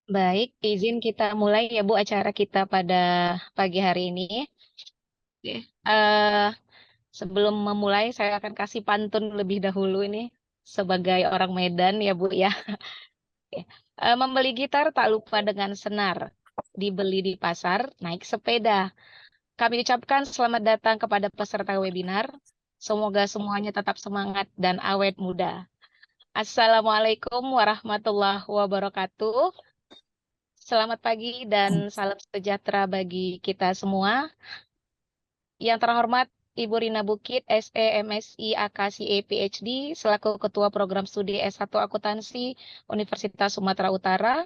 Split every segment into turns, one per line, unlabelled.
Baik, izin kita mulai ya Bu acara kita pada pagi hari ini. Oke. Sebelum memulai saya akan kasih pantun lebih dahulu ini sebagai orang Medan ya Bu ya. Oke. Membeli gitar tak lupa dengan senar. Dibeli di pasar, naik sepeda. Kami ucapkan selamat datang kepada peserta webinar. Semoga semuanya tetap semangat dan awet muda. Assalamualaikum warahmatullahi wabarakatuh. Selamat pagi dan salam sejahtera bagi kita semua. Yang terhormat Ibu Rina Bukit, SE, MSI, AKSI, PhD, selaku Ketua Program Studi S1 Akuntansi Universitas Sumatera Utara.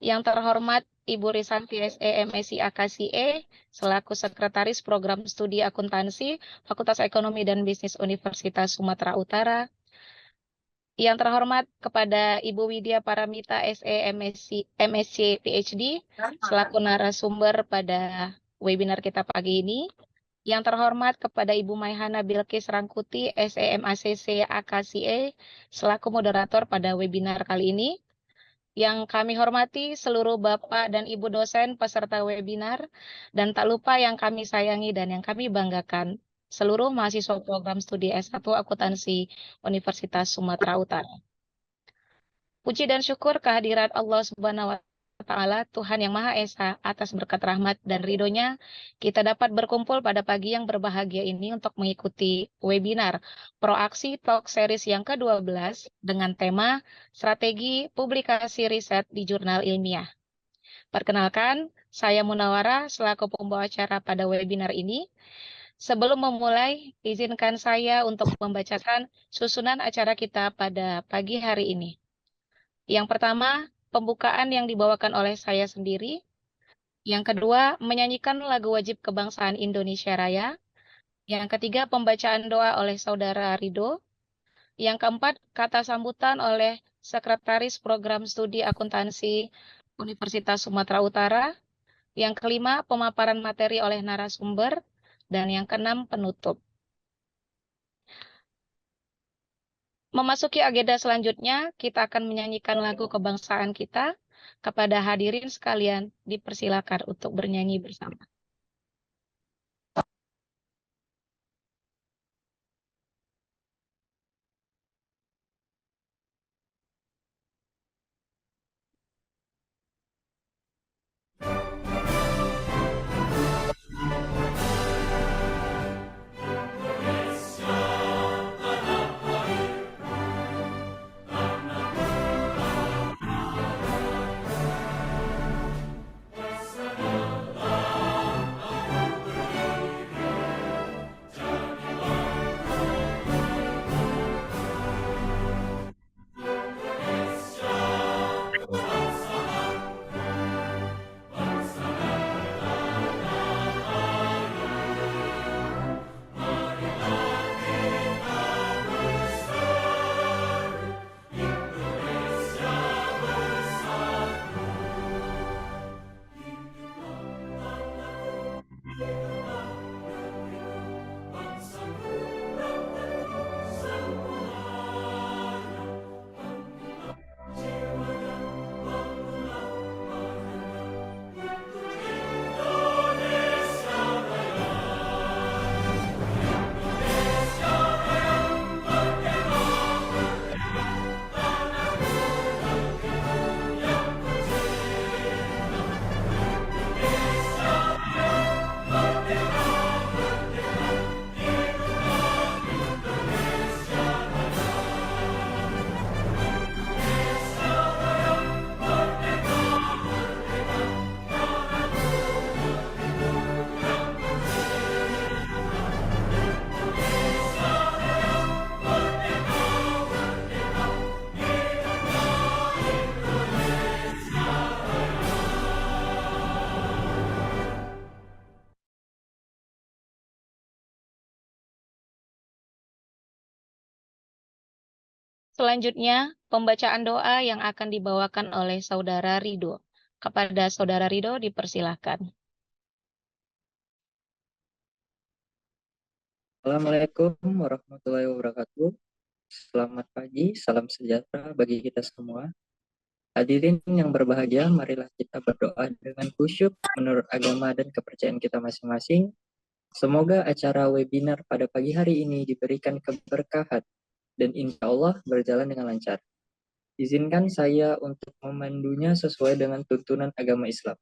Yang terhormat Ibu Risanti, SE, MSI, AKSI, selaku Sekretaris Program Studi Akuntansi Fakultas Ekonomi dan Bisnis Universitas Sumatera Utara. Yang terhormat kepada Ibu Widya Paramita, SE, MSc, PhD, selaku narasumber pada webinar kita pagi ini. Yang terhormat kepada Ibu Maihana Bilkis Rangkuti, SEMACC AKCE, selaku moderator pada webinar kali ini. Yang kami hormati seluruh Bapak dan Ibu dosen peserta webinar, dan tak lupa yang kami sayangi dan yang kami banggakan, seluruh mahasiswa program studi S1 Akuntansi Universitas Sumatera Utara. Puji dan syukur kehadirat Allah Subhanahu wa Ta'ala, Tuhan yang Maha Esa, atas berkat rahmat dan ridhonya, kita dapat berkumpul pada pagi yang berbahagia ini untuk mengikuti webinar Proaksi Talk Series yang ke-12 dengan tema Strategi Publikasi Riset di Jurnal Ilmiah. Perkenalkan, saya Munawara selaku pembawa acara pada webinar ini. Sebelum memulai, izinkan saya untuk membacakan susunan acara kita pada pagi hari ini. Yang pertama, pembukaan yang dibawakan oleh saya sendiri. Yang kedua, menyanyikan lagu wajib kebangsaan Indonesia Raya. Yang ketiga, pembacaan doa oleh Saudara Rido. Yang keempat, kata sambutan oleh Sekretaris Program Studi Akuntansi Universitas Sumatera Utara. Yang kelima, pemaparan materi oleh narasumber. Dan yang keenam, penutup. Memasuki agenda selanjutnya, kita akan menyanyikan lagu kebangsaan kita. Kepada hadirin sekalian, dipersilakan untuk bernyanyi bersama. Selanjutnya, pembacaan doa yang akan dibawakan oleh Saudara Rido. Kepada Saudara Rido, dipersilakan.
Assalamualaikum warahmatullahi wabarakatuh. Selamat pagi, salam sejahtera bagi kita semua. Hadirin yang berbahagia, marilah kita berdoa dengan khusyuk menurut agama dan kepercayaan kita masing-masing. Semoga acara webinar pada pagi hari ini diberikan keberkahan dan insya Allah berjalan dengan lancar. Izinkan saya untuk memandunya sesuai dengan tuntunan agama Islam.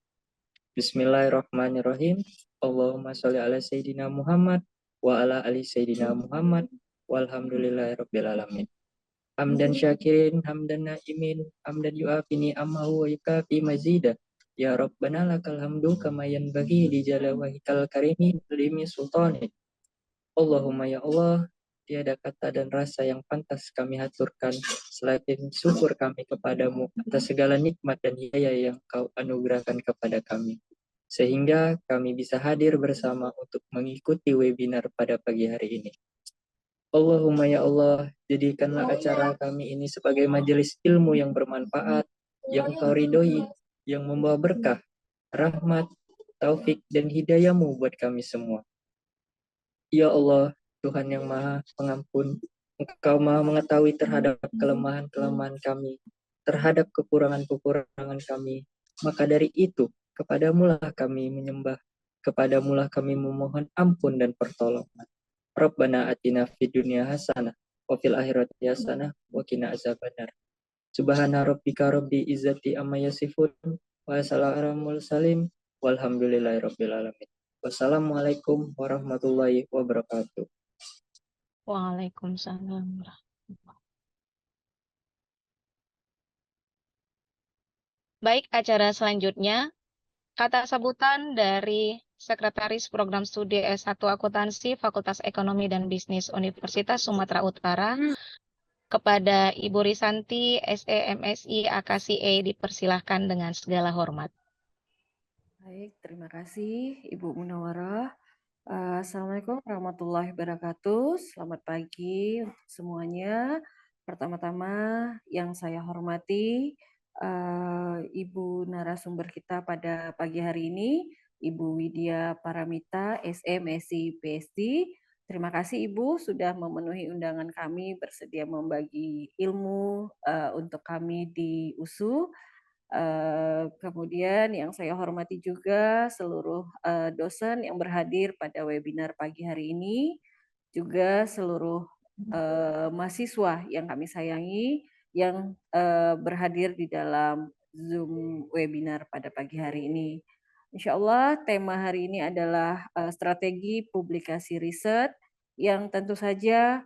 Bismillahirrahmanirrahim. Allahumma sholli ala Sayyidina Muhammad wa ala ali Sayyidina Muhammad walhamdulillahirabbil alamin. Hamdan syakirin, hamdan naimin, hamdan yu'afini ammahu wa yukafi mazida. Ya Rabbana lakal hamdu kama yanbaghi li jalawahikal karimi limi sultani. Allahumma ya Allah, tiada kata dan rasa yang pantas kami haturkan selain syukur kami kepadamu atas segala nikmat dan hidayah yang kau anugerahkan kepada kami. Sehingga kami bisa hadir bersama untuk mengikuti webinar pada pagi hari ini. Allahumma ya Allah, jadikanlah acara kami ini sebagai majelis ilmu yang bermanfaat, yang Engkau ridhoi, yang membawa berkah, rahmat, taufik, dan hidayah-Mu buat kami semua. Ya Allah, Tuhan yang Maha Pengampun, Engkau Maha mengetahui terhadap kelemahan-kelemahan kami, terhadap kekurangan-kekurangan kami. Maka dari itu, kepadamulah kami menyembah, kepadamulah kami memohon ampun dan pertolongan. Rabbana atina fid dunya hasanah wa fil akhirati hasanah wa qina azabannar. Subhana rabbika rabbil izzati amma yasifun wa salamun salim walhamdulillahi rabbil alamin. Wassalamualaikum warahmatullahi wabarakatuh.
Waalaikumsalam. Baik, acara selanjutnya, kata sambutan dari Sekretaris Program Studi S1 Akuntansi Fakultas Ekonomi dan Bisnis Universitas Sumatera Utara kepada Ibu Risanti, SE MSI AKCE, dipersilahkan dengan segala hormat.
Baik, terima kasih Ibu Munawarah. Assalamualaikum warahmatullahi wabarakatuh. Selamat pagi untuk semuanya. Pertama-tama yang saya hormati Ibu narasumber kita pada pagi hari ini, Ibu Widya Paramita, SM, SI, PSD. Terima kasih Ibu sudah memenuhi undangan kami bersedia membagi ilmu untuk kami di USU. Kemudian yang saya hormati juga seluruh dosen yang berhadir pada webinar pagi hari ini, juga seluruh mahasiswa yang kami sayangi yang berhadir di dalam Zoom webinar pada pagi hari ini. Insya Allah tema hari ini adalah strategi publikasi riset yang tentu saja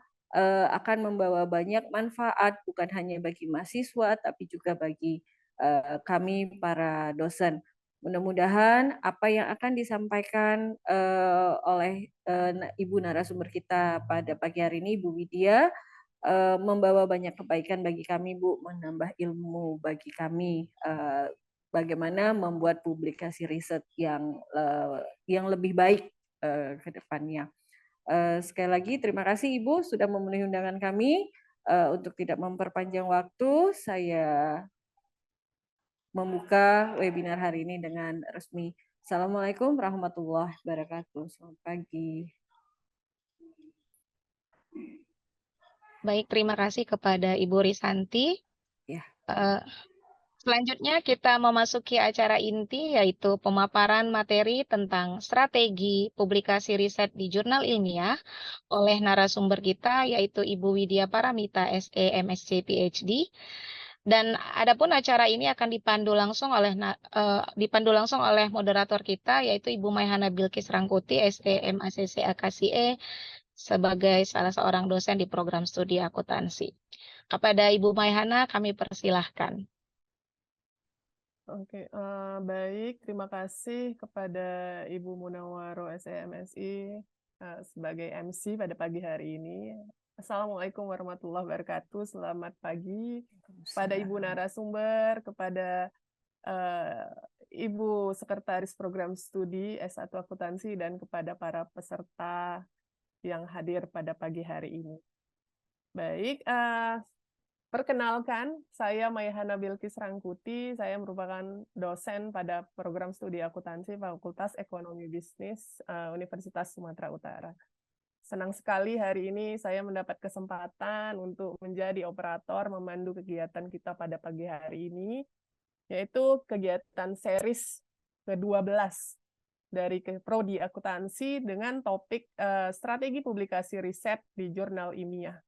akan membawa banyak manfaat bukan hanya bagi mahasiswa tapi juga bagi kami para dosen. Mudah-mudahan apa yang akan disampaikan oleh Ibu narasumber kita pada pagi hari ini, Ibu Widya, membawa banyak kebaikan bagi kami, Bu, menambah ilmu bagi kami, bagaimana membuat publikasi riset yang lebih baik ke depannya. Sekali lagi terima kasih Ibu sudah memenuhi undangan kami. Untuk tidak memperpanjang waktu, saya membuka webinar hari ini dengan resmi. Assalamualaikum warahmatullahi wabarakatuh. Selamat pagi.
Baik, terima kasih kepada Ibu Risanti.
Ya.
Selanjutnya kita memasuki acara inti, yaitu pemaparan materi tentang strategi publikasi riset di jurnal ilmiah oleh narasumber kita, yaitu Ibu Widya Paramita, SE, MSc, PhD. Dan adapun acara ini akan dipandu langsung oleh moderator kita, yaitu Ibu Maihana Bilkis Rangkuti, SE, MACC, AKCE, sebagai salah seorang dosen di program studi akuntansi. Kepada Ibu Maihana kami persilahkan.
Oke, baik. Terima kasih kepada Ibu Munawaroh SEMSI sebagai MC pada pagi hari ini. Assalamualaikum warahmatullahi wabarakatuh. Selamat pagi pada Ibu narasumber, kepada Ibu Sekretaris Program Studi S1 Akuntansi, dan kepada para peserta yang hadir pada pagi hari ini. Baik, perkenalkan, saya Maihana Bilkis Rangkuti. Saya merupakan dosen pada program studi akuntansi Fakultas Ekonomi Bisnis Universitas Sumatera Utara. Senang sekali hari ini saya mendapat kesempatan untuk menjadi operator memandu kegiatan kita pada pagi hari ini, yaitu kegiatan series ke-12 dari Prodi Akuntansi dengan topik strategi publikasi riset di jurnal ilmiah.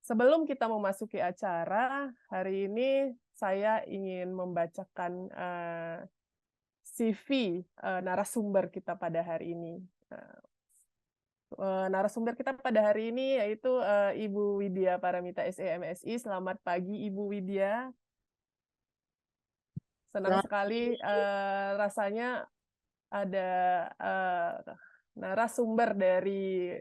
Sebelum kita memasuki acara, hari ini saya ingin membacakan CV narasumber kita pada hari ini. Narasumber kita pada hari ini yaitu Ibu Widya Paramita SE/MSI. Selamat pagi Ibu Widya. Senang sekali rasanya ada narasumber dari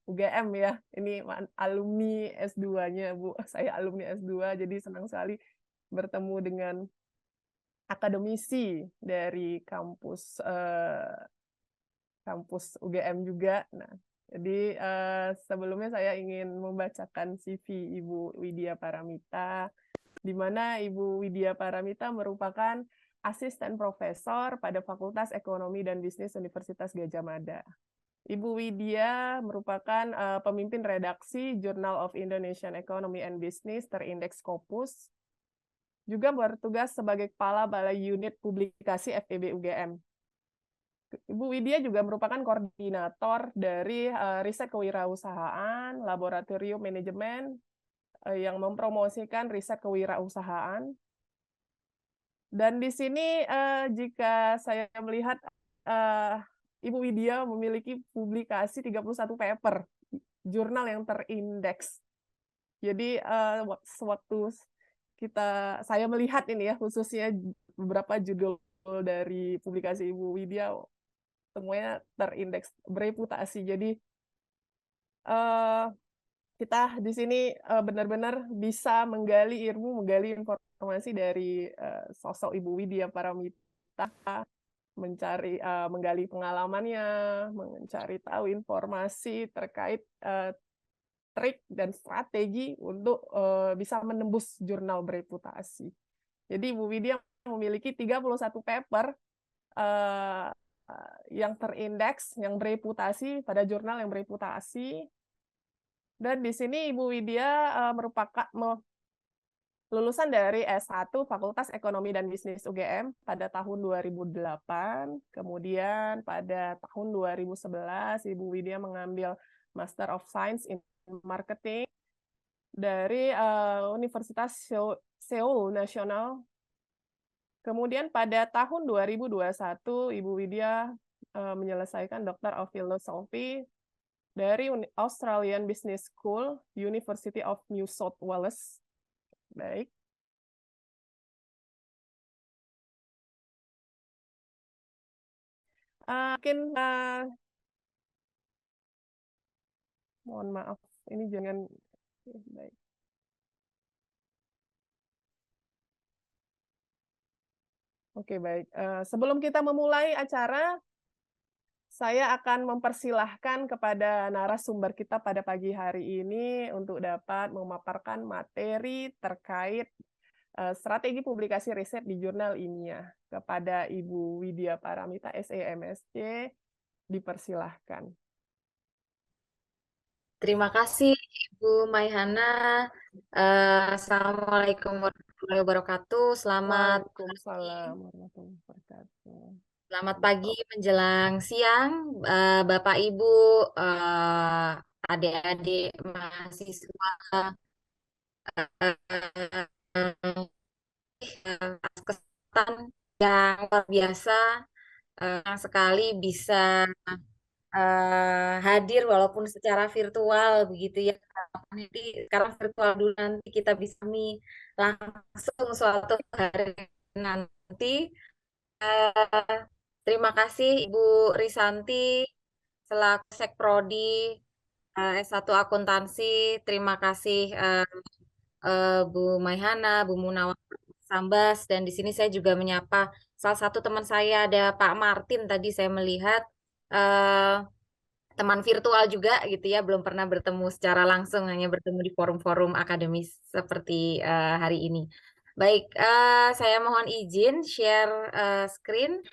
UGM ya. Ini alumni S2-nya Bu. Saya alumni S2, jadi senang sekali bertemu dengan akademisi dari kampus UGM juga. Nah, jadi sebelumnya saya ingin membacakan CV Ibu Widya Paramita, di mana Ibu Widya Paramita merupakan asisten profesor pada Fakultas Ekonomi dan Bisnis Universitas Gadjah Mada. Ibu Widya merupakan pemimpin redaksi Journal of Indonesian Economy and Business terindeks Scopus, juga bertugas sebagai Kepala Balai Unit Publikasi FEB UGM. Ibu Widya juga merupakan koordinator dari riset kewirausahaan, laboratorium manajemen yang mempromosikan riset kewirausahaan. Dan di sini jika saya melihat Ibu Widya memiliki publikasi 31 paper, jurnal yang terindeks. Jadi sewaktu saya melihat ini ya, khususnya beberapa judul dari publikasi Ibu Widya, semuanya terindeks bereputasi. Jadi kita di sini benar-benar bisa menggali ilmu, menggali informasi dari sosok Ibu Widya Paramita, menggali pengalamannya, mencari tahu informasi terkait trik dan strategi untuk bisa menembus jurnal bereputasi. Jadi Ibu Widya memiliki 31 paper yang terindeks, yang bereputasi pada jurnal yang bereputasi. Dan di sini Ibu Widya merupakan lulusan dari S1 Fakultas Ekonomi dan Bisnis UGM pada tahun 2008. Kemudian pada tahun 2011 Ibu Widya mengambil Master of Science in Marketing dari Universitas Seoul Nasional. Kemudian pada tahun 2021 Ibu Widya menyelesaikan Doctor of Philosophy dari Australian Business School, University of New South Wales. Baik. Mungkin mohon maaf, ini jangan baik. Oke, baik. Sebelum kita memulai acara, saya akan mempersilahkan kepada narasumber kita pada pagi hari ini untuk dapat memaparkan materi terkait strategi publikasi riset di jurnal ilmiah. Kepada Ibu Widya Paramita SE/MSc, dipersilahkan.
Terima kasih Ibu Maihana. Assalamualaikum warahmatullahi wabarakatuh.
Waalaikumsalam warahmatullahi wabarakatuh.
Selamat pagi menjelang siang, Bapak Ibu, adik-adik mahasiswa, kesempatan yang luar biasa sekali bisa hadir walaupun secara virtual begitu ya. Jadi sekarang virtual dulu, nanti kita bisa langsung suatu hari nanti. Terima kasih Ibu Risanti selaku Sekprodi S1 Akuntansi. Terima kasih Bu Maihana, Bu Munawar Sambas, dan di sini saya juga menyapa salah satu teman saya, ada Pak Martin. Tadi saya melihat teman virtual juga gitu ya, belum pernah bertemu secara langsung, hanya bertemu di forum-forum akademis seperti hari ini. Baik, saya mohon izin share screen.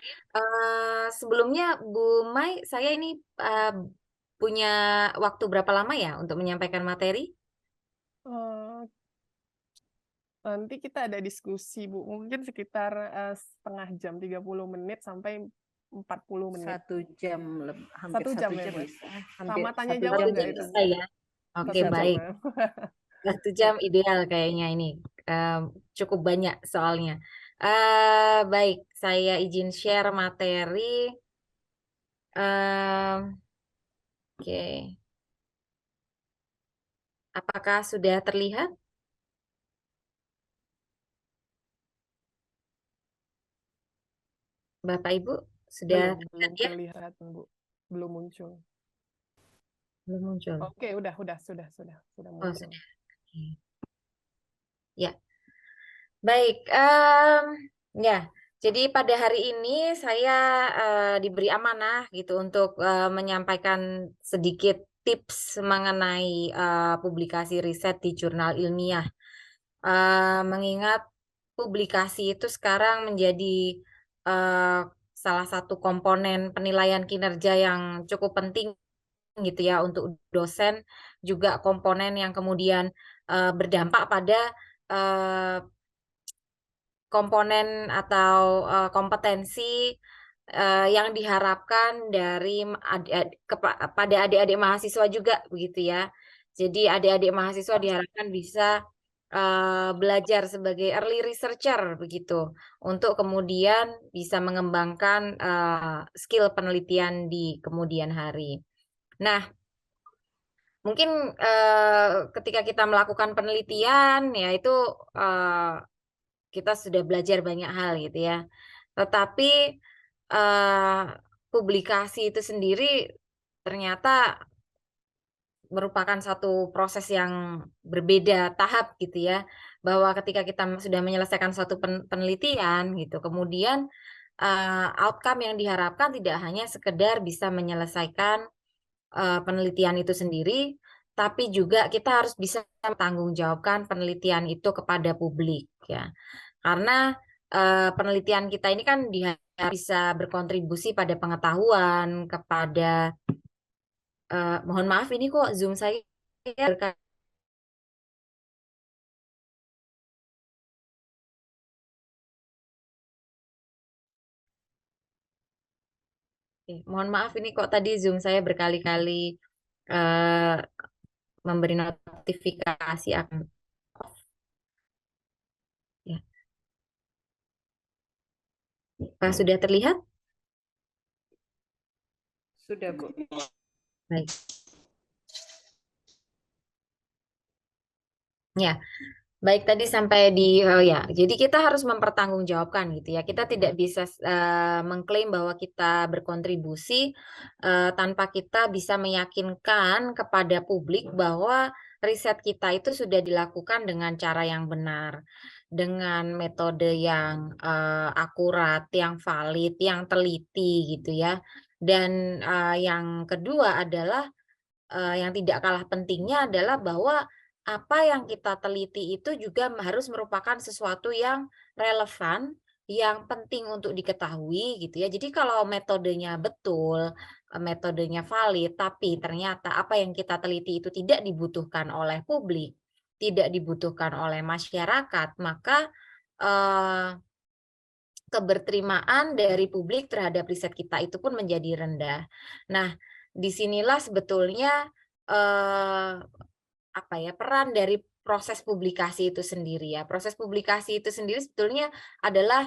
Sebelumnya Bu Mai, saya ini punya waktu berapa lama ya untuk menyampaikan materi?
Nanti kita ada diskusi, Bu. Mungkin sekitar setengah jam, 30 menit sampai 40 menit.
1 jam, hampir
1
1
jam ya,
jam
Bu?
bisa.
Sama tanya
1
jawab
jam
nggak
jam
itu?
bisa ya? Oke,
1 jam,
baik.
ya.
1 jam ideal kayaknya ini. Cukup banyak soalnya. Baik, saya izin share materi. Oke. Apakah sudah terlihat? Bapak Ibu sudah
Belum
ya?
terlihat, Bu. Belum muncul.
Belum muncul.
Oke, sudah
Oh,
muncul.
sudah. Oke. Ya. Baik, ya. Jadi pada hari ini saya diberi amanah gitu untuk menyampaikan sedikit tips mengenai publikasi riset di jurnal ilmiah. Mengingat publikasi itu sekarang menjadi salah satu komponen penilaian kinerja yang cukup penting gitu ya untuk dosen, juga komponen yang kemudian berdampak pada komponen atau kompetensi yang diharapkan dari pada adik-adik mahasiswa juga begitu ya. Jadi adik-adik mahasiswa diharapkan bisa belajar sebagai early researcher begitu untuk kemudian bisa mengembangkan skill penelitian di kemudian hari. Nah, mungkin ketika kita melakukan penelitian ya itu kita sudah belajar banyak hal gitu ya. Tetapi publikasi itu sendiri ternyata merupakan satu proses yang berbeda tahap gitu ya. Bahwa ketika kita sudah menyelesaikan suatu penelitian gitu, kemudian outcome yang diharapkan tidak hanya sekedar bisa menyelesaikan penelitian itu sendiri, tapi juga kita harus bisa mempertanggungjawabkan penelitian itu kepada publik ya. Karena penelitian kita ini kan bisa berkontribusi pada pengetahuan, kepada mohon maaf ini kok Zoom saya mohon maaf ini kok tadi Zoom saya berkali-kali memberi notifikasi akan off. Ya. Sudah terlihat?
Sudah, Bu.
Baik. Ya, baik tadi sampai di ya. Jadi kita harus mempertanggungjawabkan gitu ya. Kita tidak bisa mengklaim bahwa kita berkontribusi tanpa kita bisa meyakinkan kepada publik bahwa riset kita itu sudah dilakukan dengan cara yang benar, dengan metode yang akurat, yang valid, yang teliti gitu ya. Dan yang kedua adalah yang tidak kalah pentingnya adalah bahwa apa yang kita teliti itu juga harus merupakan sesuatu yang relevan, yang penting untuk diketahui gitu ya. Jadi kalau metodenya betul, metodenya valid, tapi ternyata apa yang kita teliti itu tidak dibutuhkan oleh publik, tidak dibutuhkan oleh masyarakat, maka keberterimaan dari publik terhadap riset kita itu pun menjadi rendah. Nah, disinilah sebetulnya peran dari proses publikasi itu sendiri ya. Proses publikasi itu sendiri sebetulnya adalah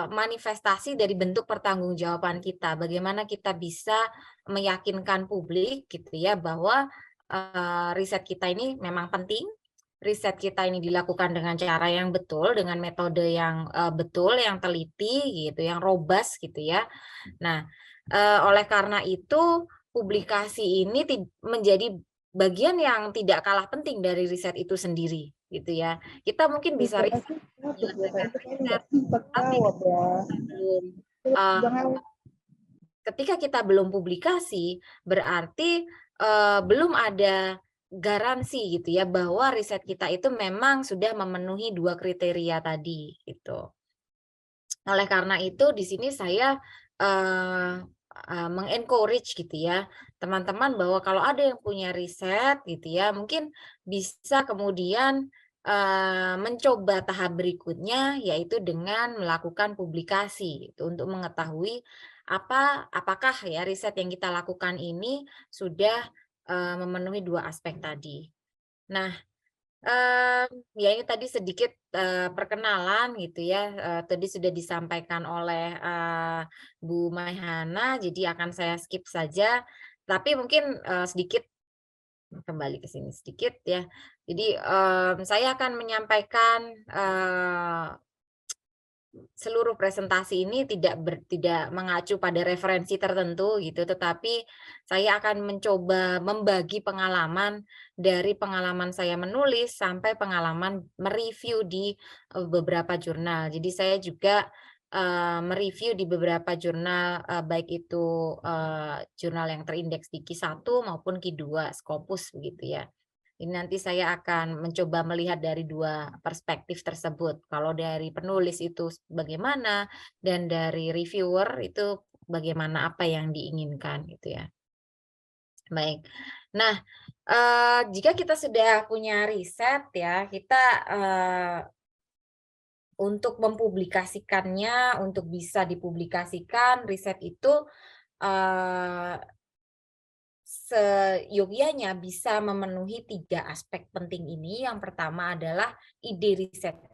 manifestasi dari bentuk pertanggungjawaban kita. Bagaimana kita bisa meyakinkan publik gitu ya bahwa riset kita ini memang penting. Riset kita ini dilakukan dengan cara yang betul, dengan metode yang betul, yang teliti gitu, yang robust gitu ya. Nah, oleh karena itu publikasi ini menjadi bagian yang tidak kalah penting dari riset itu sendiri gitu ya. Kita mungkin bisa riset menyelesaikan riset, tapi ketika kita belum publikasi berarti belum ada garansi gitu ya bahwa riset kita itu memang sudah memenuhi 2 kriteria tadi gitu. Oleh karena itu di sini saya mengencourage gitu ya teman-teman bahwa kalau ada yang punya riset gitu ya mungkin bisa kemudian mencoba tahap berikutnya yaitu dengan melakukan publikasi gitu, untuk mengetahui apakah ya riset yang kita lakukan ini sudah memenuhi dua aspek tadi. Nah, ya ini tadi sedikit perkenalan gitu ya. Tadi sudah disampaikan oleh Bu Maihana, jadi akan saya skip saja. Tapi mungkin sedikit kembali ke sini sedikit ya. Jadi saya akan menyampaikan seluruh presentasi ini tidak mengacu pada referensi tertentu gitu, tetapi saya akan mencoba membagi pengalaman dari pengalaman saya menulis sampai pengalaman mereview di beberapa jurnal. Jadi saya juga mereview di beberapa jurnal, baik itu jurnal yang terindeks di Q1 maupun Q2 Scopus begitu ya. Ini nanti saya akan mencoba melihat dari dua perspektif tersebut. Kalau dari penulis itu bagaimana, dan dari reviewer itu bagaimana, apa yang diinginkan gitu ya. Baik. Nah, jika kita sudah punya riset ya, kita untuk mempublikasikannya, untuk bisa dipublikasikan, riset itu seyogyanya bisa memenuhi 3 aspek penting ini. Yang pertama adalah ide risetnya.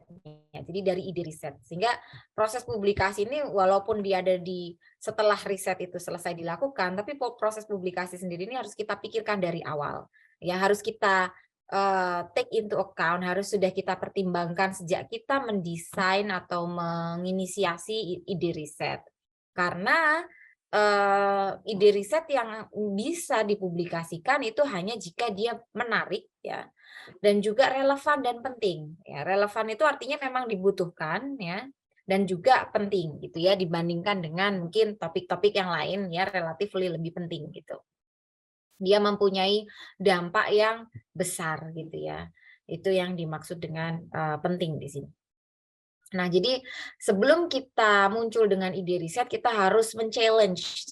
Jadi dari ide riset. Sehingga proses publikasi ini walaupun dia ada setelah riset itu selesai dilakukan, tapi proses publikasi sendiri ini harus kita pikirkan dari awal. Ya, harus kita take into account, harus sudah kita pertimbangkan sejak kita mendesain atau menginisiasi ide riset. Karena ide riset yang bisa dipublikasikan itu hanya jika dia menarik ya, dan juga relevan dan penting ya. Relevan itu artinya memang dibutuhkan ya, dan juga penting gitu ya, dibandingkan dengan mungkin topik-topik yang lain ya, relatif lebih penting gitu. Dia mempunyai dampak yang besar gitu ya. Itu yang dimaksud dengan penting di sini. Nah, jadi sebelum kita muncul dengan ide riset, kita harus men-challenge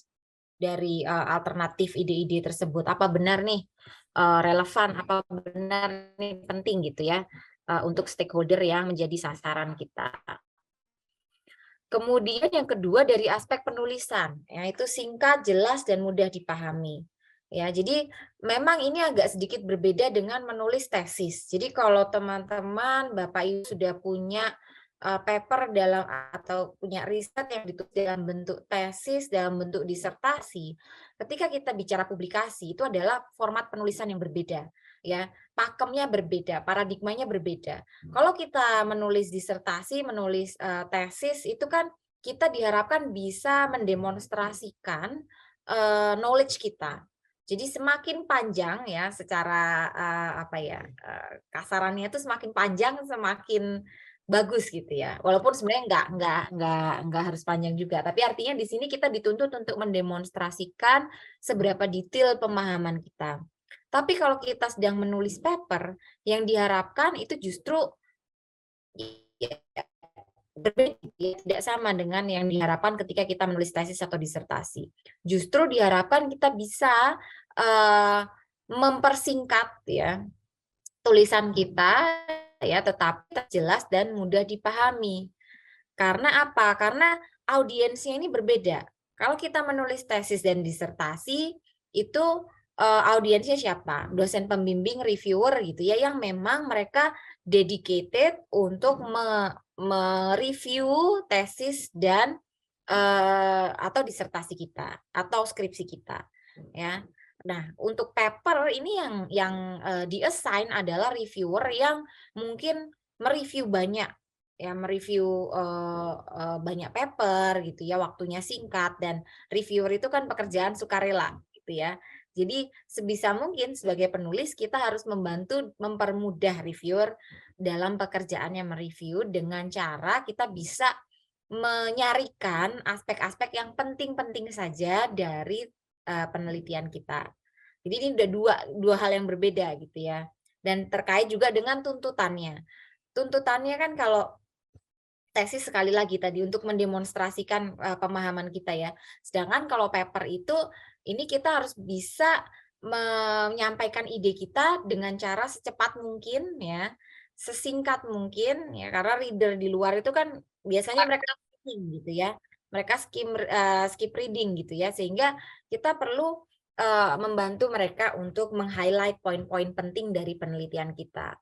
dari alternatif ide-ide tersebut. Apa benar nih relevan, apa benar nih penting gitu ya untuk stakeholder yang menjadi sasaran kita. Kemudian yang kedua dari aspek penulisan, yaitu singkat, jelas, dan mudah dipahami. Ya, jadi memang ini agak sedikit berbeda dengan menulis tesis. Jadi kalau teman-teman Bapak Ibu sudah punya paper atau punya riset yang ditulis dalam bentuk tesis, dalam bentuk disertasi, ketika kita bicara publikasi itu adalah format penulisan yang berbeda, ya, pakemnya berbeda, paradigmanya berbeda. Kalau kita menulis disertasi, menulis tesis itu kan kita diharapkan bisa mendemonstrasikan knowledge kita. Jadi semakin panjang ya secara kasarannya itu semakin panjang semakin bagus gitu ya. Walaupun sebenarnya nggak harus panjang juga. Tapi artinya di sini kita dituntut untuk mendemonstrasikan seberapa detail pemahaman kita. Tapi kalau kita sedang menulis paper, yang diharapkan itu justru berbeda, tidak sama dengan yang diharapkan ketika kita menulis tesis atau disertasi. Justru diharapkan kita bisa mempersingkat ya tulisan kita ya, tetapi jelas dan mudah dipahami. Karena apa? Karena audiensnya ini berbeda. Kalau kita menulis tesis dan disertasi itu audiensnya siapa? Dosen pembimbing, reviewer gitu ya, yang memang mereka dedicated untuk mereview tesis dan atau disertasi kita atau skripsi kita ya. Nah, untuk paper ini yang di-assign adalah reviewer yang mungkin mereview banyak ya, mereview banyak paper gitu ya, waktunya singkat, dan reviewer itu kan pekerjaan sukarela gitu ya. Jadi sebisa mungkin sebagai penulis kita harus mempermudah reviewer dalam pekerjaannya mereview dengan cara kita bisa menyarikan aspek-aspek yang penting-penting saja dari penelitian kita. Jadi ini udah dua hal yang berbeda gitu ya. Dan terkait juga dengan tuntutannya. Tuntutannya kan kalau tesis sekali lagi tadi untuk mendemonstrasikan pemahaman kita ya. Sedangkan kalau paper itu ini kita harus bisa menyampaikan ide kita dengan cara secepat mungkin ya, sesingkat mungkin ya, karena reader di luar itu kan biasanya mereka skipping gitu ya. Mereka skip reading gitu ya, sehingga kita perlu membantu mereka untuk meng-highlight poin-poin penting dari penelitian kita.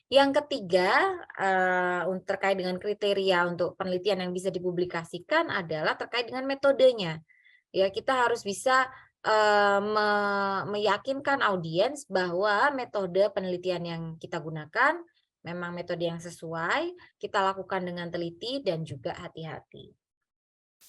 Yang ketiga, terkait dengan kriteria untuk penelitian yang bisa dipublikasikan adalah terkait dengan metodenya. Ya, kita harus bisa meyakinkan audiens bahwa metode penelitian yang kita gunakan memang metode yang sesuai, kita lakukan dengan teliti dan juga hati-hati.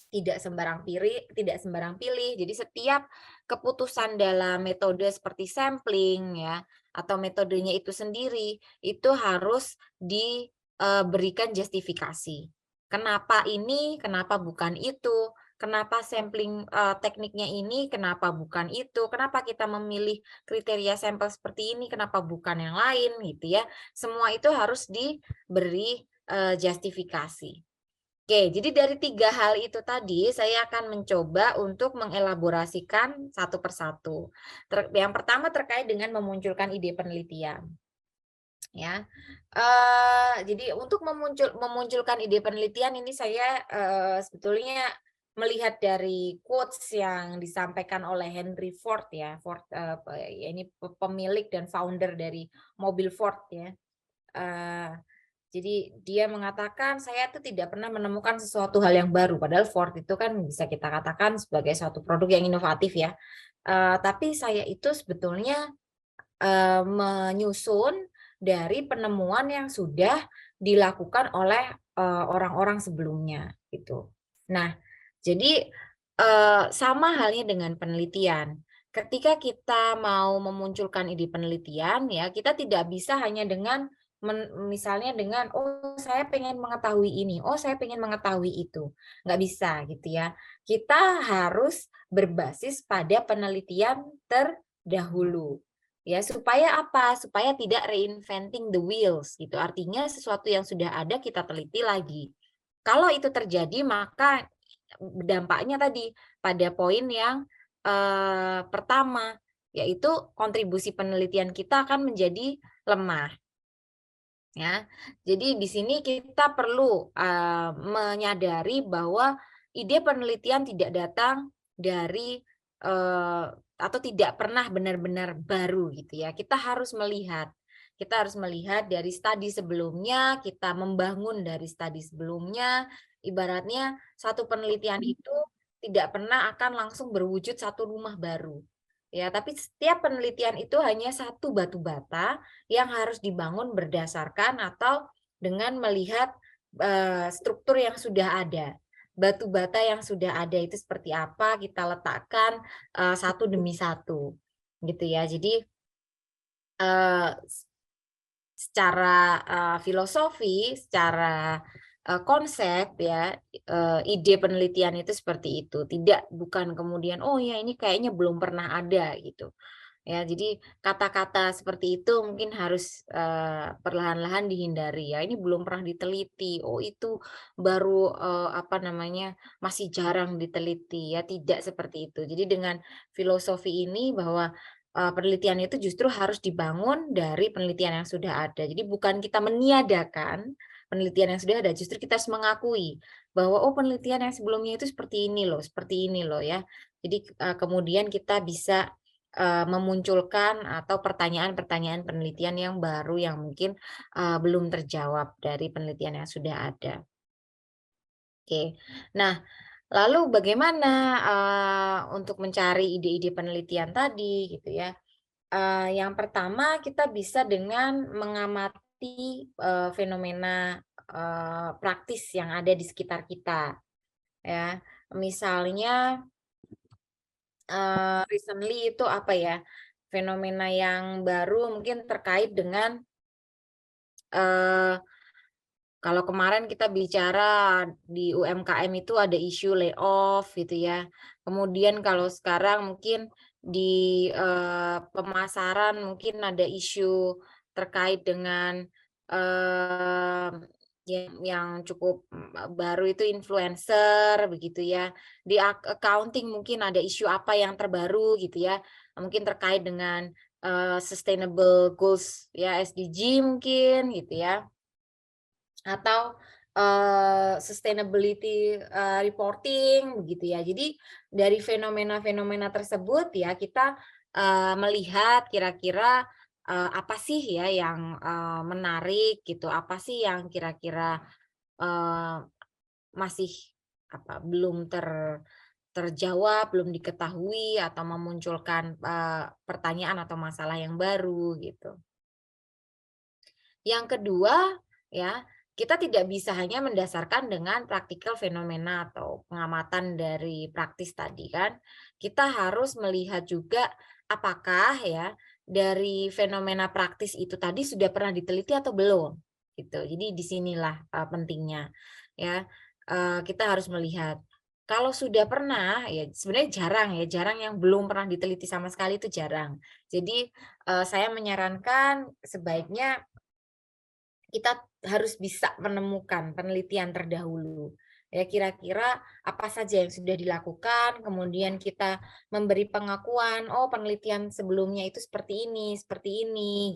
Tidak sembarang pilih. Jadi setiap keputusan dalam metode seperti sampling ya atau metodenya itu sendiri itu harus diberikan justifikasi. Kenapa ini, kenapa bukan itu? Kenapa sampling tekniknya ini, kenapa bukan itu? Kenapa kita memilih kriteria sampel seperti ini, kenapa bukan yang lain gitu ya. Semua itu harus diberi justifikasi. Oke, jadi dari 3 hal itu tadi saya akan mencoba untuk mengelaborasikan satu persatu. Yang pertama terkait dengan memunculkan ide penelitian. Ya, jadi untuk memunculkan ide penelitian ini saya sebetulnya melihat dari quotes yang disampaikan oleh Henry Ford ya, Ford ini pemilik dan founder dari mobil Ford ya. Jadi dia mengatakan saya tuh tidak pernah menemukan sesuatu hal yang baru, padahal Ford itu kan bisa kita katakan sebagai suatu produk yang inovatif ya. Tapi saya itu sebetulnya menyusun dari penemuan yang sudah dilakukan oleh orang-orang sebelumnya gitu. Nah, jadi sama halnya dengan penelitian. Ketika kita mau memunculkan ide penelitian ya, kita tidak bisa hanya dengan misalnya dengan oh saya pengen mengetahui ini, oh saya pengen mengetahui itu. Nggak bisa gitu ya. Kita harus berbasis pada penelitian terdahulu. Ya, supaya apa? Supaya tidak reinventing the wheels gitu. Artinya sesuatu yang sudah ada kita teliti lagi. Kalau itu terjadi maka dampaknya tadi pada poin yang pertama, yaitu kontribusi penelitian kita akan menjadi lemah. Ya, jadi di sini kita perlu menyadari bahwa ide penelitian tidak datang dari atau tidak pernah benar-benar baru gitu ya. Kita harus melihat dari studi sebelumnya, kita membangun dari studi sebelumnya. Ibaratnya satu penelitian itu tidak pernah akan langsung berwujud satu rumah baru. Ya, tapi setiap penelitian itu hanya satu batu bata yang harus dibangun berdasarkan atau dengan melihat struktur yang sudah ada. Batu bata yang sudah ada itu seperti apa kita letakkan satu demi satu. Gitu ya. Jadi secara filosofi, secara konsep ya, ide penelitian itu seperti itu. Bukan kemudian oh ya ini kayaknya belum pernah ada gitu. Ya, jadi kata-kata seperti itu mungkin harus perlahan-lahan dihindari ya. Ini belum pernah diteliti. Oh, itu baru masih jarang diteliti ya. Tidak seperti itu. Jadi dengan filosofi ini bahwa penelitian itu justru harus dibangun dari penelitian yang sudah ada. Jadi bukan kita meniadakan penelitian yang sudah ada, justru kita harus mengakui bahwa oh penelitian yang sebelumnya itu seperti ini loh ya. Jadi kemudian kita bisa memunculkan atau pertanyaan-pertanyaan penelitian yang baru yang mungkin belum terjawab dari penelitian yang sudah ada. Oke, nah lalu bagaimana untuk mencari ide-ide penelitian tadi gitu ya? Yang pertama kita bisa dengan mengamati fenomena praktis yang ada di sekitar kita, ya. Misalnya recently itu apa ya, fenomena yang baru mungkin terkait dengan kalau kemarin kita bicara di UMKM itu ada isu layoff gitu ya. Kemudian kalau sekarang mungkin di pemasaran mungkin ada isu terkait dengan yang cukup baru itu influencer begitu ya. Di accounting mungkin ada isu apa yang terbaru gitu ya. Mungkin terkait dengan sustainable goals ya, SDG mungkin gitu ya. Atau sustainability reporting begitu ya. Jadi dari fenomena-fenomena tersebut ya kita melihat kira-kira apa sih ya yang menarik gitu, apa sih yang kira-kira masih belum terjawab, belum diketahui atau memunculkan pertanyaan atau masalah yang baru gitu. Yang kedua ya, kita tidak bisa hanya mendasarkan dengan praktikal fenomena atau pengamatan dari praktis tadi kan. Kita harus melihat juga apakah ya dari fenomena praktis itu tadi sudah pernah diteliti atau belum gitu. Jadi disinilah pentingnya ya. Kita harus melihat kalau sudah pernah ya sebenarnya jarang yang belum pernah diteliti sama sekali itu jarang. Jadi saya menyarankan sebaiknya kita harus bisa menemukan penelitian terdahulu. Ya, kira-kira apa saja yang sudah dilakukan, kemudian kita memberi pengakuan, oh penelitian sebelumnya itu seperti ini,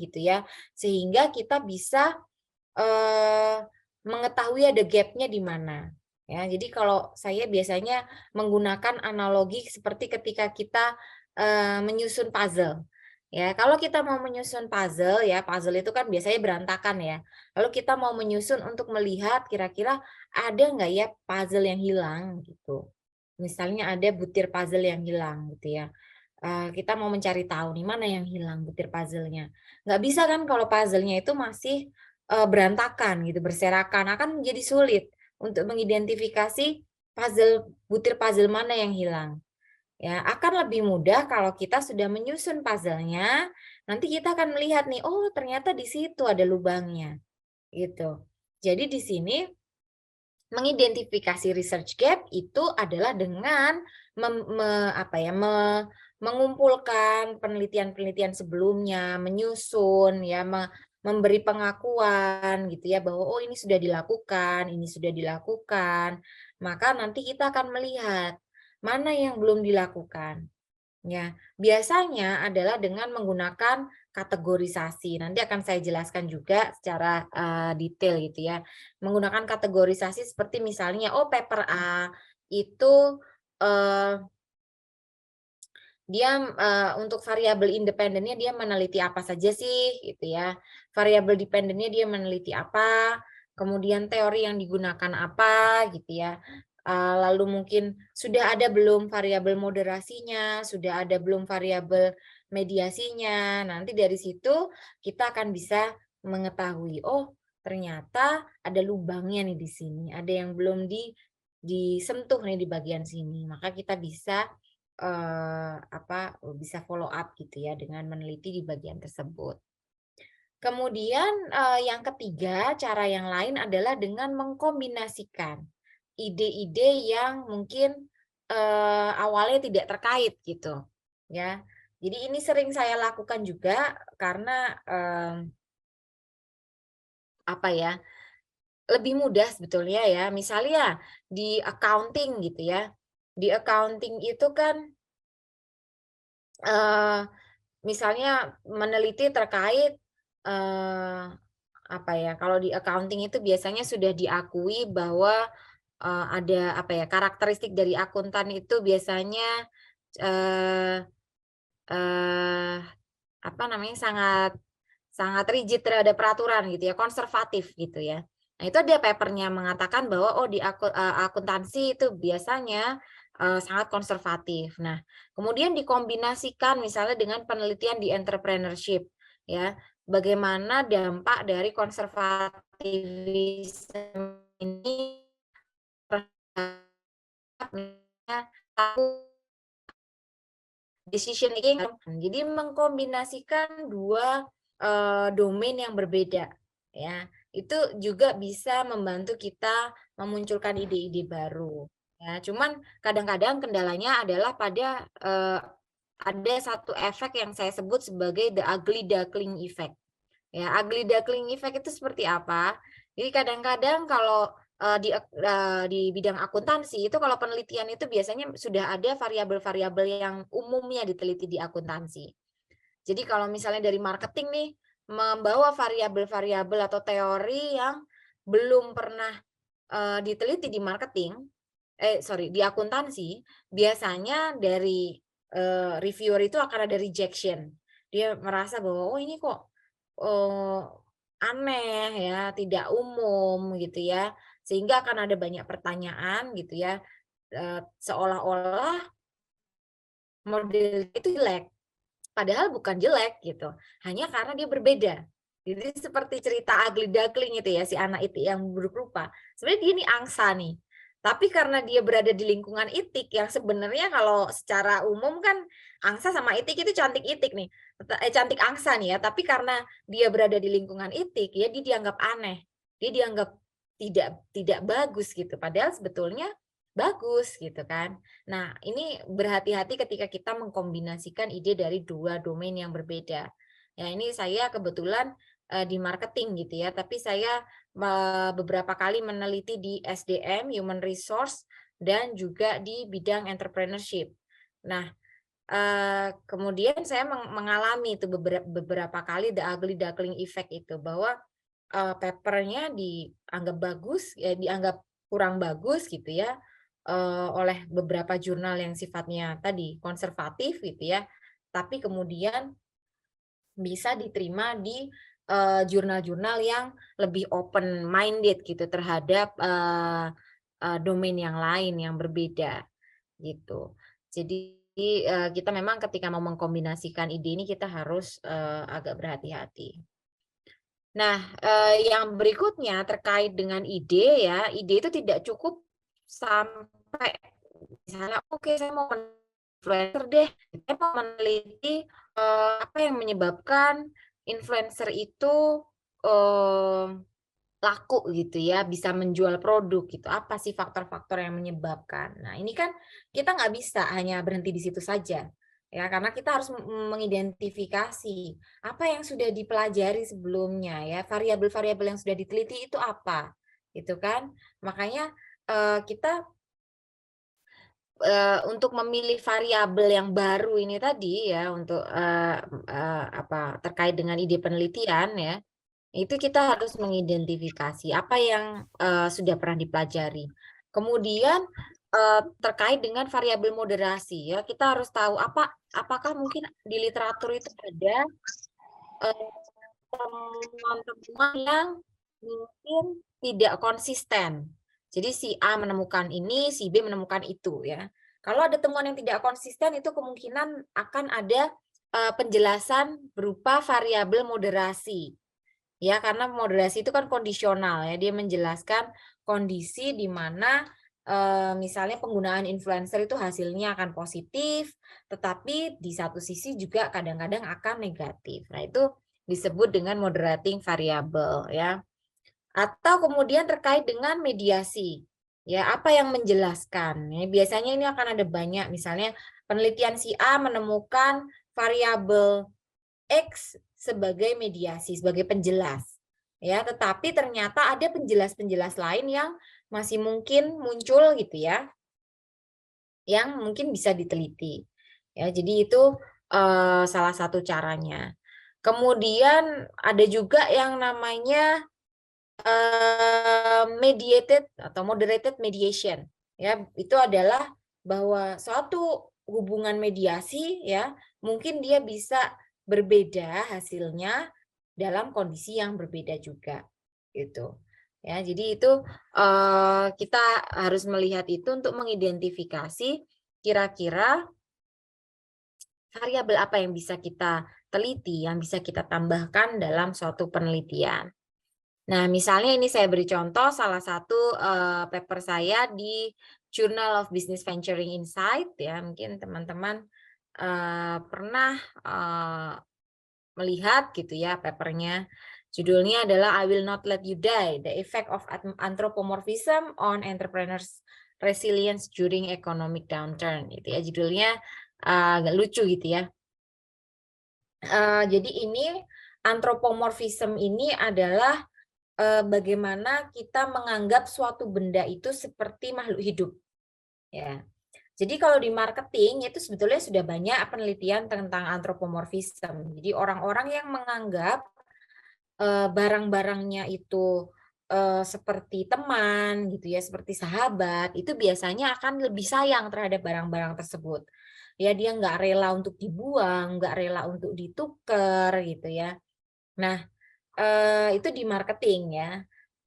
gitu ya. Sehingga kita bisa mengetahui ada gap-nya di mana. Ya, jadi kalau saya biasanya menggunakan analogi seperti ketika kita menyusun puzzle. Ya, kalau kita mau menyusun puzzle ya, puzzle itu kan biasanya berantakan ya. Lalu kita mau menyusun untuk melihat kira-kira ada nggak ya puzzle yang hilang gitu. Misalnya ada butir puzzle yang hilang gitu ya. Kita mau mencari tahu nih mana yang hilang butir puzzle-nya. Nggak bisa kan kalau puzzle-nya itu masih berantakan gitu, berserakan, akan menjadi sulit untuk mengidentifikasi butir puzzle mana yang hilang. Ya, akan lebih mudah kalau kita sudah menyusun puzzle-nya, nanti kita akan melihat nih, oh ternyata di situ ada lubangnya. Gitu. Jadi di sini mengidentifikasi research gap itu adalah dengan mengumpulkan penelitian-penelitian sebelumnya, menyusun ya, memberi pengakuan gitu ya bahwa oh ini sudah dilakukan. Maka nanti kita akan melihat mana yang belum dilakukan. Ya, biasanya adalah dengan menggunakan kategorisasi. Nanti akan saya jelaskan juga secara detail gitu ya. Menggunakan kategorisasi seperti misalnya, oh paper A itu dia untuk variabel independennya dia meneliti apa saja sih gitu ya. Variabel dependennya dia meneliti apa, kemudian teori yang digunakan apa gitu ya. Lalu mungkin sudah ada belum variabel moderasinya, sudah ada belum variabel mediasinya. Nanti dari situ kita akan bisa mengetahui, oh ternyata ada lubangnya nih di sini, ada yang belum disentuh nih di bagian sini. Maka kita bisa bisa follow up gitu ya dengan meneliti di bagian tersebut. Kemudian yang ketiga, cara yang lain adalah dengan mengkombinasikan ide-ide yang mungkin awalnya tidak terkait gitu ya. Jadi ini sering saya lakukan juga karena lebih mudah sebetulnya ya. Misalnya di accounting gitu ya. Di accounting itu kan misalnya meneliti terkait kalau di accounting itu biasanya sudah diakui bahwa ada karakteristik dari akuntan itu biasanya sangat rigid terhadap peraturan gitu ya, konservatif gitu ya. Nah, itu ada papernya mengatakan bahwa di akuntansi itu biasanya sangat konservatif. Nah, kemudian dikombinasikan misalnya dengan penelitian di entrepreneurship ya. Bagaimana dampak dari konservatisme ini decision making. Jadi mengkombinasikan dua domain yang berbeda ya. Itu juga bisa membantu kita memunculkan ide-ide baru. Ya, cuman kadang-kadang kendalanya adalah pada ada satu efek yang saya sebut sebagai the ugly duckling effect. Ya, ugly duckling effect itu seperti apa? Jadi kadang-kadang kalau di bidang akuntansi itu kalau penelitian itu biasanya sudah ada variabel-variabel yang umumnya diteliti di akuntansi. Jadi kalau misalnya dari marketing nih membawa variabel-variabel atau teori yang belum pernah diteliti di marketing, di akuntansi, biasanya dari reviewer itu akan ada rejection. Dia merasa bahwa oh ini kok aneh ya, tidak umum gitu ya, sehingga akan ada banyak pertanyaan gitu ya, seolah-olah model itu jelek, padahal bukan jelek gitu, hanya karena dia berbeda. Jadi seperti cerita ugly duckling itu ya, si anak itu yang buruk rupa. Sebenarnya dia ini angsa nih, tapi karena dia berada di lingkungan itik yang sebenarnya kalau secara umum kan angsa sama itik itu cantik itik nih, cantik angsa nih ya, tapi karena dia berada di lingkungan itik ya dia dianggap aneh, dia dianggap tidak bagus gitu, padahal sebetulnya bagus gitu kan. Nah, ini berhati-hati ketika kita mengkombinasikan ide dari dua domain yang berbeda. Ya, ini saya kebetulan di marketing gitu ya, tapi saya beberapa kali meneliti di SDM, Human Resource, dan juga di bidang entrepreneurship. Nah, kemudian saya mengalami itu beberapa kali the ugly duckling effect itu, bahwa papernya dianggap bagus, ya dianggap kurang bagus gitu ya, oleh beberapa jurnal yang sifatnya tadi konservatif gitu ya, tapi kemudian bisa diterima di jurnal-jurnal yang lebih open minded gitu terhadap domain yang lain yang berbeda gitu. Jadi kita memang ketika mau mengkombinasikan ide ini kita harus agak berhati-hati. Nah, yang berikutnya terkait dengan ide ya, ide itu tidak cukup sampai misalnya oke saya mau influencer deh, saya mau meneliti apa yang menyebabkan influencer itu laku gitu ya, bisa menjual produk gitu. Apa sih faktor-faktor yang menyebabkan? Nah, ini kan kita nggak bisa hanya berhenti di situ saja. Ya, karena kita harus mengidentifikasi apa yang sudah dipelajari sebelumnya ya, variabel-variabel yang sudah diteliti itu apa, gitu kan? Makanya kita untuk memilih variabel yang baru ini tadi ya untuk terkait dengan ide penelitian ya, itu kita harus mengidentifikasi apa yang sudah pernah dipelajari. Kemudian terkait dengan variabel moderasi ya, kita harus tahu apakah mungkin di literatur itu ada temuan-temuan yang mungkin tidak konsisten. Jadi si A menemukan ini, si B menemukan itu ya. Kalau ada temuan yang tidak konsisten itu kemungkinan akan ada penjelasan berupa variabel moderasi. Ya, karena moderasi itu kan kondisional ya, dia menjelaskan kondisi di mana misalnya penggunaan influencer itu hasilnya akan positif, tetapi di satu sisi juga kadang-kadang akan negatif. Nah, itu disebut dengan moderating variable ya. Atau kemudian terkait dengan mediasi. Ya, apa yang menjelaskan? Ya, biasanya ini akan ada banyak, misalnya penelitian si A menemukan variabel X sebagai mediasi, sebagai penjelas. Ya, tetapi ternyata ada penjelas-penjelas lain yang masih mungkin muncul gitu ya, yang mungkin bisa diteliti. Ya, jadi itu salah satu caranya. Kemudian ada juga yang namanya mediated atau moderated mediation. Ya, itu adalah bahwa suatu hubungan mediasi ya, mungkin dia bisa berbeda hasilnya dalam kondisi yang berbeda juga gitu ya. Jadi itu kita harus melihat itu untuk mengidentifikasi kira-kira variabel apa yang bisa kita teliti, yang bisa kita tambahkan dalam suatu penelitian. Nah, misalnya ini saya beri contoh salah satu paper saya di Journal of Business Venturing Insight ya, mungkin teman-teman pernah melihat gitu ya papernya. Judulnya adalah I Will Not Let You Die: The Effect of Anthropomorphism on Entrepreneurs' Resilience During Economic Downturn. Gitu ya, judulnya agak lucu gitu ya. Jadi ini anthropomorphism ini adalah bagaimana kita menganggap suatu benda itu seperti makhluk hidup. Ya. Jadi kalau di marketing itu sebetulnya sudah banyak penelitian tentang anthropomorphism. Jadi orang-orang yang menganggap barang-barangnya itu seperti teman gitu ya, seperti sahabat, itu biasanya akan lebih sayang terhadap barang-barang tersebut. Ya, dia nggak rela untuk dibuang, nggak rela untuk ditukar gitu ya. Nah, itu di marketing ya.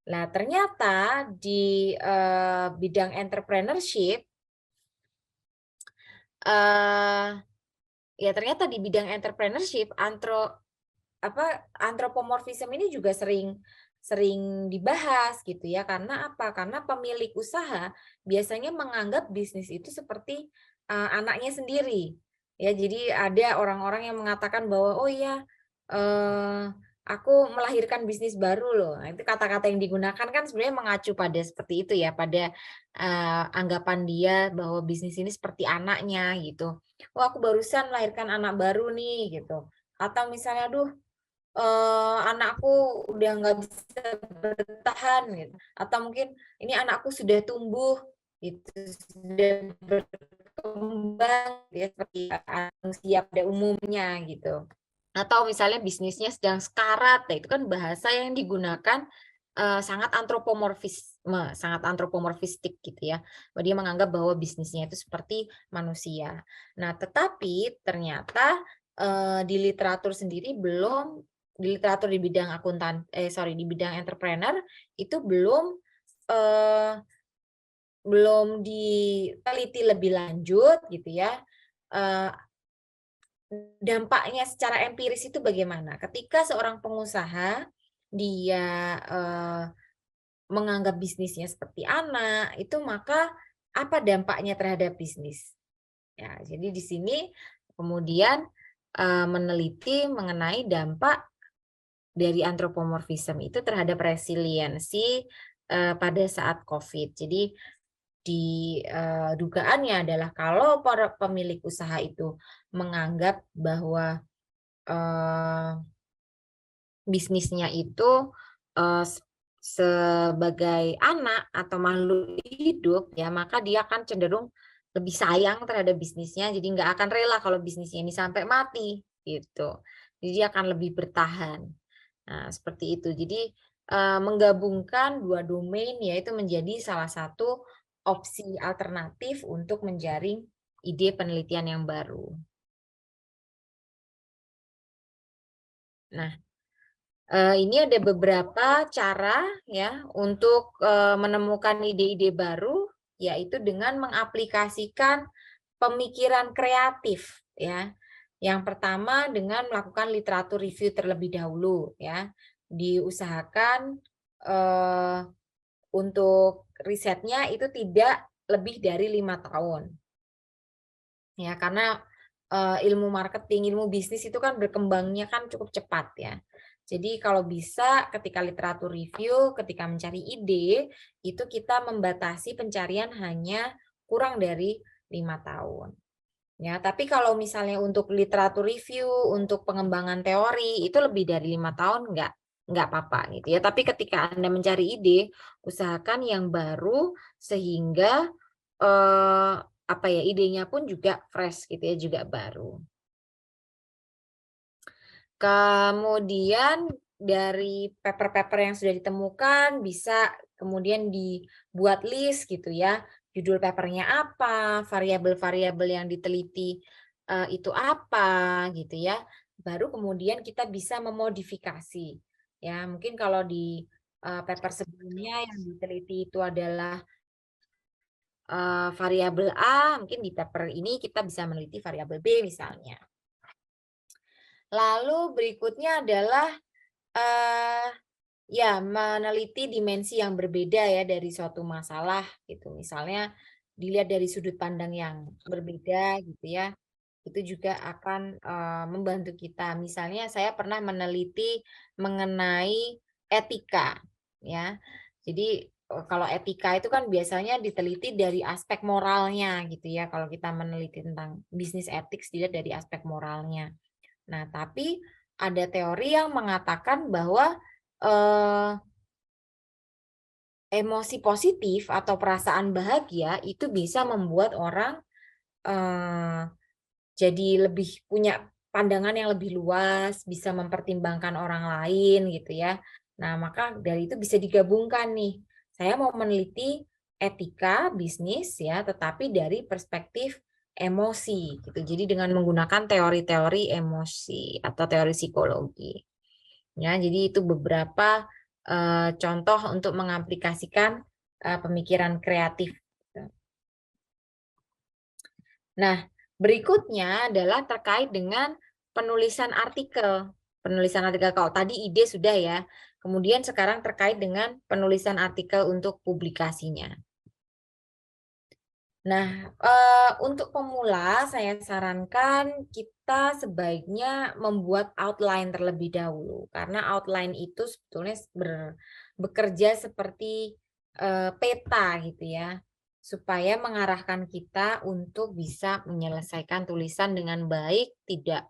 Nah, ternyata di bidang entrepreneurship, ya ternyata di bidang entrepreneurship, anthropomorphism ini juga sering dibahas gitu ya. Karena apa? Karena pemilik usaha biasanya menganggap bisnis itu seperti anaknya sendiri. Ya, jadi ada orang-orang yang mengatakan bahwa oh ya, aku melahirkan bisnis baru loh. Nah, itu kata-kata yang digunakan kan sebenarnya mengacu pada seperti itu ya, pada anggapan dia bahwa bisnis ini seperti anaknya gitu. Oh, aku barusan melahirkan anak baru nih gitu. Atau misalnya, aduh, anakku udah nggak bisa bertahan gitu. Atau mungkin ini anakku sudah tumbuh gitu, sudah berkembang ya, seperti manusia pada umumnya gitu. Atau misalnya bisnisnya sedang sekarat, nah itu kan bahasa yang digunakan sangat antropomorfistik gitu ya. Bahwa dia menganggap bahwa bisnisnya itu seperti manusia. Nah, tetapi ternyata di literatur sendiri di literatur di bidang di bidang entrepreneur itu belum diteliti lebih lanjut gitu ya. Dampaknya secara empiris itu bagaimana? Ketika seorang pengusaha dia menganggap bisnisnya seperti anak, itu maka apa dampaknya terhadap bisnis? Ya, jadi di sini kemudian meneliti mengenai dampak dari anthropomorphism itu terhadap resiliensi pada saat COVID. Jadi di dugaannya adalah kalau para pemilik usaha itu menganggap bahwa bisnisnya itu sebagai anak atau makhluk hidup ya, maka dia akan cenderung lebih sayang terhadap bisnisnya, jadi nggak akan rela kalau bisnisnya ini sampai mati gitu. Jadi dia akan lebih bertahan. Nah, seperti itu. Jadi menggabungkan dua domain yaitu menjadi salah satu opsi alternatif untuk menjaring ide penelitian yang baru. Nah, ini ada beberapa cara ya untuk menemukan ide-ide baru, yaitu dengan mengaplikasikan pemikiran kreatif ya. Yang pertama dengan melakukan literatur review terlebih dahulu ya. Diusahakan untuk risetnya itu tidak lebih dari 5 tahun. Ya, karena ilmu marketing, ilmu bisnis itu kan berkembangnya kan cukup cepat ya. Jadi kalau bisa ketika literatur review, ketika mencari ide, itu kita membatasi pencarian hanya kurang dari 5 tahun. Ya, tapi kalau misalnya untuk literatur review, untuk pengembangan teori, itu lebih dari 5 tahun nggak apa-apa gitu ya. Tapi ketika Anda mencari ide, usahakan yang baru sehingga idenya pun juga fresh gitu ya, juga baru. Kemudian dari paper-paper yang sudah ditemukan bisa kemudian dibuat list gitu ya. Judul papernya apa, variabel-variabel yang diteliti itu apa gitu ya. Baru kemudian kita bisa memodifikasi. Ya, mungkin kalau di paper sebelumnya yang diteliti itu adalah variabel A, mungkin di paper ini kita bisa meneliti variabel B misalnya. Lalu berikutnya adalah ya meneliti dimensi yang berbeda ya dari suatu masalah gitu. Misalnya dilihat dari sudut pandang yang berbeda gitu ya. Itu juga akan membantu kita. Misalnya saya pernah meneliti mengenai etika ya. Jadi kalau etika itu kan biasanya diteliti dari aspek moralnya gitu ya. Kalau kita meneliti tentang bisnis ethics dilihat dari aspek moralnya. Nah, tapi ada teori yang mengatakan bahwa emosi positif atau perasaan bahagia itu bisa membuat orang jadi lebih punya pandangan yang lebih luas, bisa mempertimbangkan orang lain gitu ya. Nah, maka dari itu bisa digabungkan nih. Saya mau meneliti etika bisnis ya, tetapi dari perspektif emosi gitu. Jadi dengan menggunakan teori-teori emosi atau teori psikologi. Ya, jadi itu beberapa contoh untuk mengaplikasikan pemikiran kreatif. Nah, berikutnya adalah terkait dengan penulisan artikel. Penulisan artikel, kalau tadi ide sudah ya. Kemudian sekarang terkait dengan penulisan artikel untuk publikasinya. Nah, untuk pemula saya sarankan kita sebaiknya membuat outline terlebih dahulu. Karena outline itu sebetulnya bekerja seperti peta gitu ya. Supaya mengarahkan kita untuk bisa menyelesaikan tulisan dengan baik, tidak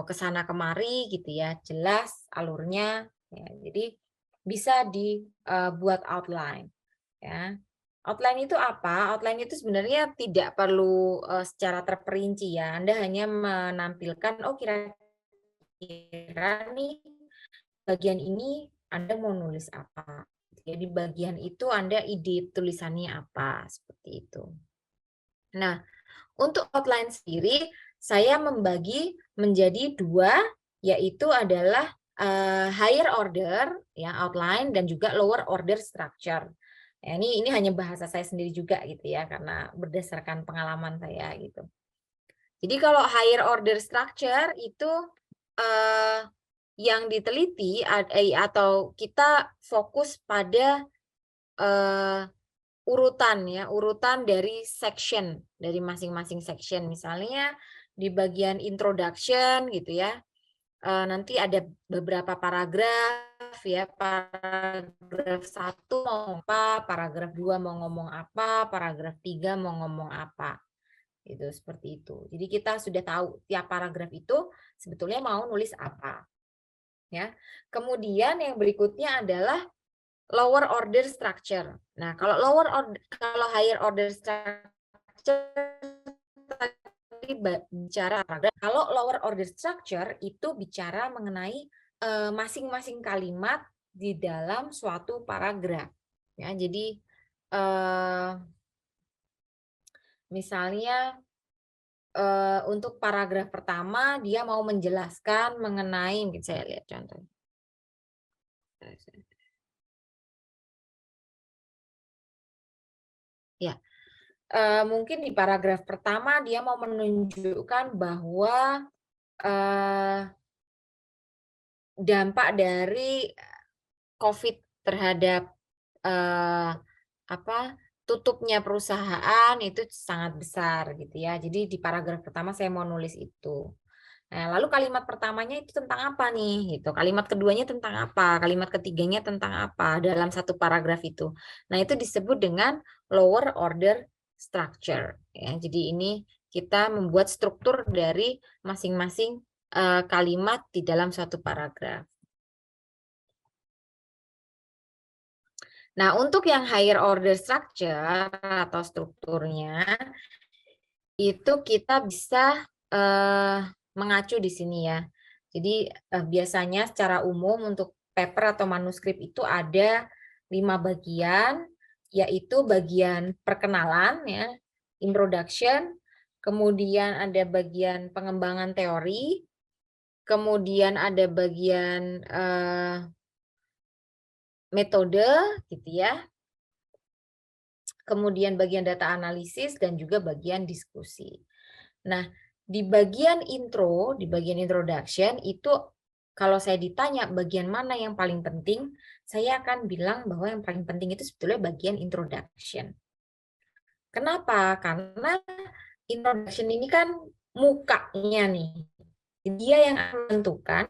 kesana kemari gitu ya, jelas alurnya. Ya, jadi bisa dibuat outline. Ya. Outline itu apa? Outline itu sebenarnya tidak perlu secara terperinci ya. Anda hanya menampilkan, oh kira-kira nih bagian ini Anda mau nulis apa. Jadi bagian itu Anda ide tulisannya apa, seperti itu. Nah, untuk outline sendiri, saya membagi menjadi dua, yaitu adalah higher order, ya outline, dan juga lower order structure. Ya, ini hanya bahasa saya sendiri juga gitu ya, karena berdasarkan pengalaman saya gitu. Jadi kalau higher order structure itu yang diteliti atau kita fokus pada urutan dari section, dari masing-masing section. Misalnya di bagian introduction gitu ya, nanti ada beberapa paragraf ya, paragraf 1 mau ngomong apa, paragraf 2 mau ngomong apa, paragraf 3 mau ngomong apa. Gitu, seperti itu. Jadi kita sudah tahu tiap paragraf itu sebetulnya mau nulis apa. Ya. Kemudian yang berikutnya adalah lower order structure. Nah, kalau higher order structure tadi bicara paragraf. Kalau lower order structure itu bicara mengenai masing-masing kalimat di dalam suatu paragraf. Ya, jadi misalnya untuk paragraf pertama dia mau menjelaskan mengenai, mungkin saya lihat contohnya. Ya, mungkin di paragraf pertama dia mau menunjukkan bahwa dampak dari COVID terhadap tutupnya perusahaan itu sangat besar gitu ya. Jadi di paragraf pertama saya mau nulis itu. Nah, lalu kalimat pertamanya itu tentang apa nih? Gitu. Kalimat keduanya tentang apa? Kalimat ketiganya tentang apa dalam satu paragraf itu? Nah, itu disebut dengan lower order structure. Ya, jadi ini kita membuat struktur dari masing-masing kalimat di dalam suatu paragraf. Nah, untuk yang higher order structure atau strukturnya, itu kita bisa mengacu di sini ya. Jadi biasanya secara umum untuk paper atau manuskrip itu ada 5 bagian, yaitu bagian perkenalan ya, introduction, kemudian ada bagian pengembangan teori, kemudian ada bagian metode gitu ya. Kemudian bagian data analisis dan juga bagian diskusi. Nah, di bagian intro, di bagian introduction itu kalau saya ditanya bagian mana yang paling penting, saya akan bilang bahwa yang paling penting itu sebetulnya bagian introduction. Kenapa? Karena introduction ini kan mukanya nih. Dia yang akan menentukan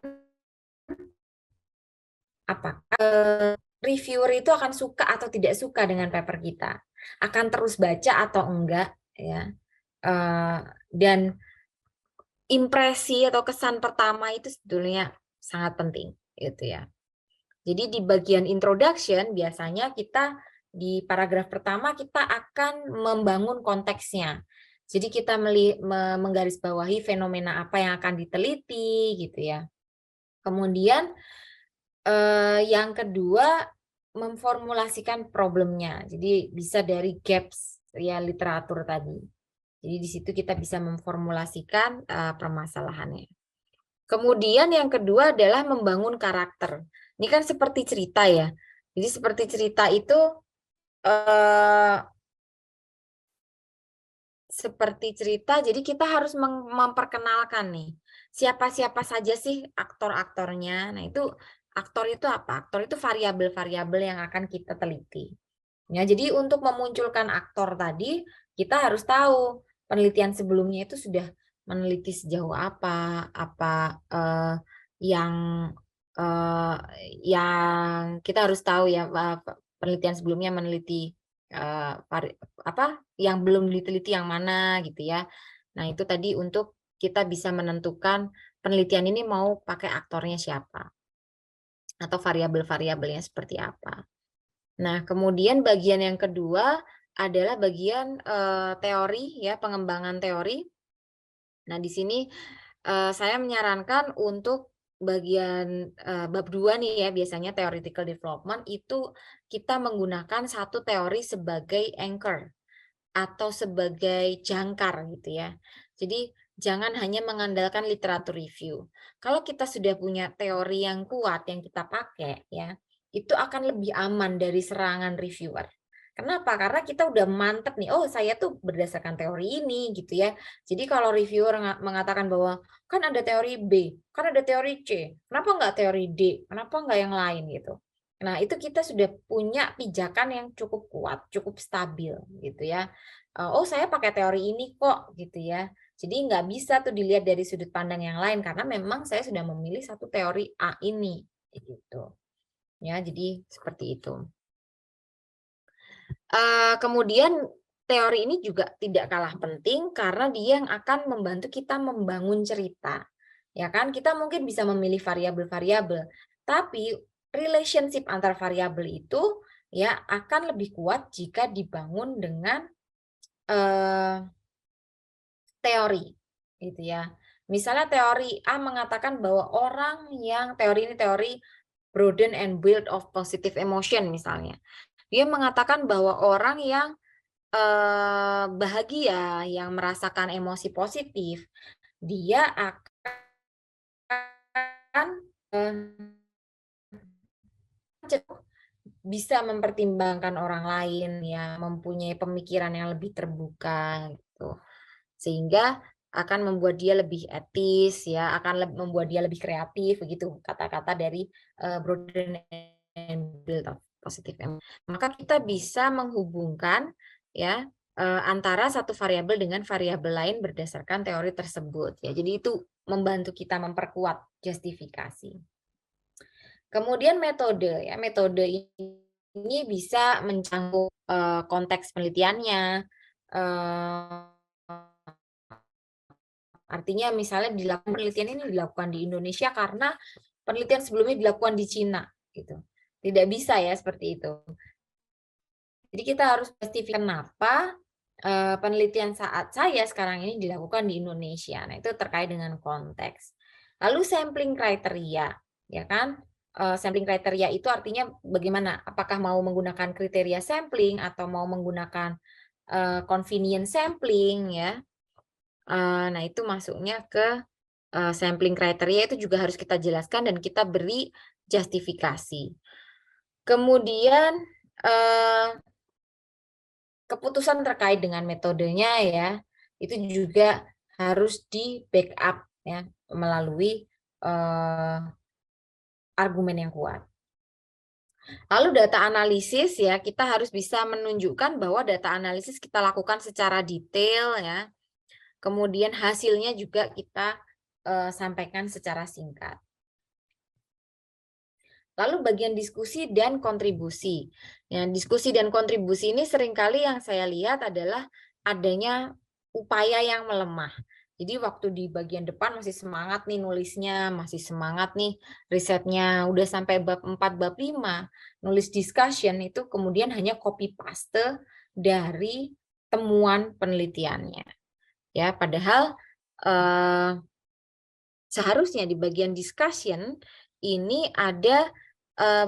apakah reviewer itu akan suka atau tidak suka dengan paper kita, akan terus baca atau enggak ya, dan impresi atau kesan pertama itu sebetulnya sangat penting gitu ya. Jadi di bagian introduction biasanya kita di paragraf pertama kita akan membangun konteksnya. Jadi kita menggarisbawahi fenomena apa yang akan diteliti gitu ya. Kemudian yang kedua memformulasikan problemnya. Jadi bisa dari gaps ya literatur tadi. Jadi di situ kita bisa memformulasikan permasalahannya. Kemudian yang kedua adalah membangun karakter. Ini kan seperti cerita ya. Jadi seperti cerita itu seperti cerita, jadi kita harus memperkenalkan nih siapa-siapa saja sih aktor-aktornya. Nah itu aktor itu apa? Aktor itu variabel-variabel yang akan kita teliti. Ya, jadi untuk memunculkan aktor tadi kita harus tahu penelitian sebelumnya itu sudah meneliti sejauh apa yang kita harus tahu ya, penelitian sebelumnya meneliti yang belum diteliti yang mana gitu ya. Nah itu tadi untuk kita bisa menentukan penelitian ini mau pakai aktornya siapa atau variabel-variabelnya seperti apa. Nah kemudian bagian yang kedua adalah bagian teori ya, pengembangan teori. Nah di sini saya menyarankan untuk bagian bab 2 nih ya, biasanya theoretical development itu kita menggunakan satu teori sebagai anchor atau sebagai jangkar gitu ya. Jadi jangan hanya mengandalkan literatur review. Kalau kita sudah punya teori yang kuat yang kita pakai ya, itu akan lebih aman dari serangan reviewer. Kenapa? Karena kita udah mantep nih, oh saya tuh berdasarkan teori ini gitu ya. Jadi kalau reviewer mengatakan bahwa kan ada teori B, kan ada teori C, kenapa nggak teori D, kenapa nggak yang lain gitu. Nah itu kita sudah punya pijakan yang cukup kuat, cukup stabil gitu ya. Oh saya pakai teori ini kok gitu ya. Jadi nggak bisa tuh dilihat dari sudut pandang yang lain karena memang saya sudah memilih satu teori A ini gitu. Ya, jadi seperti itu. Kemudian teori ini juga tidak kalah penting karena dia yang akan membantu kita membangun cerita. Ya kan, kita mungkin bisa memilih variabel-variabel, tapi relationship antar variabel itu ya akan lebih kuat jika dibangun dengan teori gitu ya. Misalnya teori A mengatakan bahwa orang yang teori ini teori broaden and build of positive emotion misalnya. Dia mengatakan bahwa orang yang bahagia, yang merasakan emosi positif, dia akan bisa mempertimbangkan orang lain, ya, mempunyai pemikiran yang lebih terbuka, gitu. Sehingga akan membuat dia lebih etis, ya, akan membuat dia lebih kreatif, begitu kata-kata dari broaden and build of positive emotion. Maka kita bisa menghubungkan, ya, antara satu variabel dengan variabel lain berdasarkan teori tersebut, ya. Jadi itu membantu kita memperkuat justifikasi. Kemudian metode, ya, metode ini bisa mencangkup konteks penelitiannya, artinya misalnya penelitian ini dilakukan di Indonesia karena penelitian sebelumnya dilakukan di Cina, gitu. Tidak bisa ya seperti itu. Jadi kita harus justifikasi kenapa penelitian saat saya sekarang ini dilakukan di Indonesia. Nah itu terkait dengan konteks. Lalu sampling kriteria, ya kan? Sampling kriteria itu artinya bagaimana? Apakah mau menggunakan kriteria sampling atau mau menggunakan convenience sampling, ya? Nah itu masuknya ke sampling kriteria, itu juga harus kita jelaskan dan kita beri justifikasi. Kemudian keputusan terkait dengan metodenya, ya, itu juga harus di backup, ya, melalui argumen yang kuat. Lalu data analisis, ya, kita harus bisa menunjukkan bahwa data analisis kita lakukan secara detail, ya. Kemudian hasilnya juga kita sampaikan secara singkat. Lalu bagian diskusi dan kontribusi. Ya, diskusi dan kontribusi ini seringkali yang saya lihat adalah adanya upaya yang melemah. Jadi waktu di bagian depan masih semangat nih nulisnya, masih semangat nih risetnya, udah sampai bab 4, bab 5, nulis discussion itu kemudian hanya copy paste dari temuan penelitiannya. Ya, padahal seharusnya di bagian discussion ini ada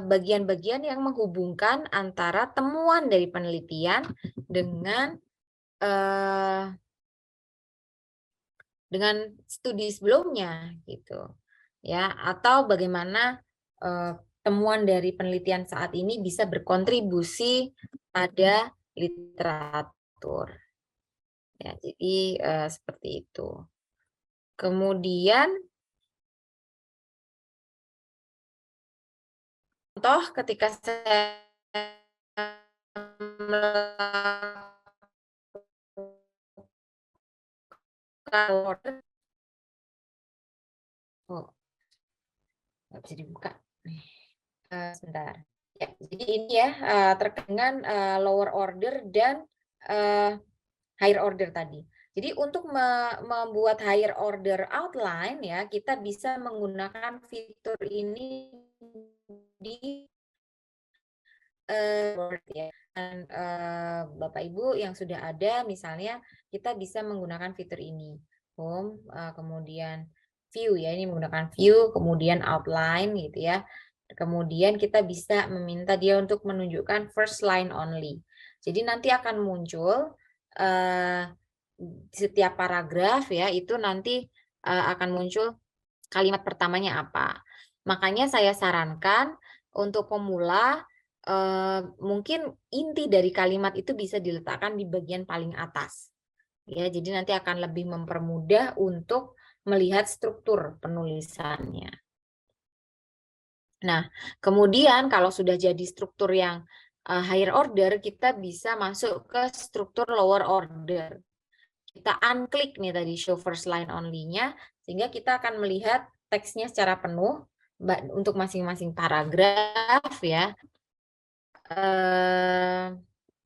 bagian-bagian yang menghubungkan antara temuan dari penelitian dengan studi sebelumnya gitu ya, atau bagaimana temuan dari penelitian saat ini bisa berkontribusi pada literatur ya. Jadi seperti itu. Kemudian contoh ketika saya melakukan nggak bisa dibuka nih. Sebentar ya, jadi ini ya terkait dengan lower order dan higher order tadi. Jadi untuk membuat higher order outline ya, kita bisa menggunakan fitur ini di Word ya. Dan Bapak Ibu yang sudah ada, misalnya kita bisa menggunakan fitur ini, home, kemudian view ya, ini menggunakan view, kemudian outline gitu ya. Kemudian kita bisa meminta dia untuk menunjukkan first line only. Jadi nanti akan muncul setiap paragraf ya, itu nanti akan muncul kalimat pertamanya apa. Makanya saya sarankan untuk pemula mungkin inti dari kalimat itu bisa diletakkan di bagian paling atas. Ya, jadi nanti akan lebih mempermudah untuk melihat struktur penulisannya. Nah, kemudian kalau sudah jadi struktur yang higher order, kita bisa masuk ke struktur lower order. Kita unklik nih tadi show first line only-nya, sehingga kita akan melihat teksnya secara penuh untuk masing-masing paragraf ya.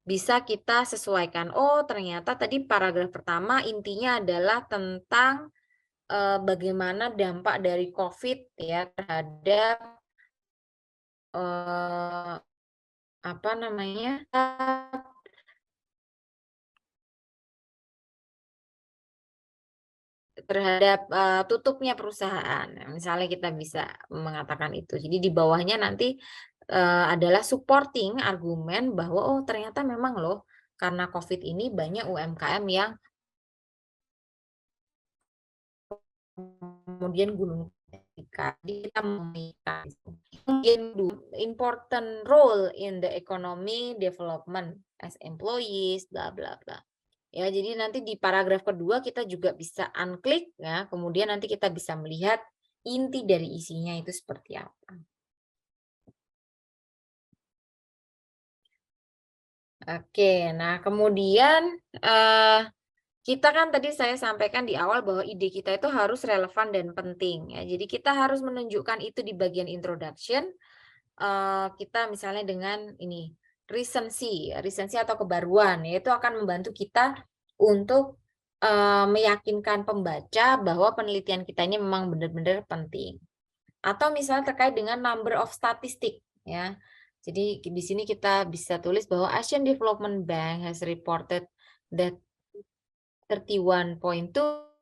Bisa kita sesuaikan. Oh, ternyata tadi paragraf pertama intinya adalah tentang bagaimana dampak dari COVID ya terhadap apa namanya? Terhadap tutupnya perusahaan. Misalnya kita bisa mengatakan itu. Jadi di bawahnya nanti adalah supporting argumen bahwa oh ternyata memang loh karena COVID ini banyak UMKM yang kemudian gulung tikar. Kita memikirkan important role in the economy development as employees, bla bla bla. Ya, jadi nanti di paragraf kedua kita juga bisa unklik ya, kemudian nanti kita bisa melihat inti dari isinya itu seperti apa. Oke, nah kemudian kita kan tadi saya sampaikan di awal bahwa ide kita itu harus relevan dan penting ya. Jadi kita harus menunjukkan itu di bagian introduction. Kita misalnya dengan ini recency atau kebaruan, yaitu akan membantu kita untuk meyakinkan pembaca bahwa penelitian kita ini memang benar-benar penting. Atau misalnya terkait dengan number of statistik ya. Jadi di sini kita bisa tulis bahwa Asian Development Bank has reported that 31.2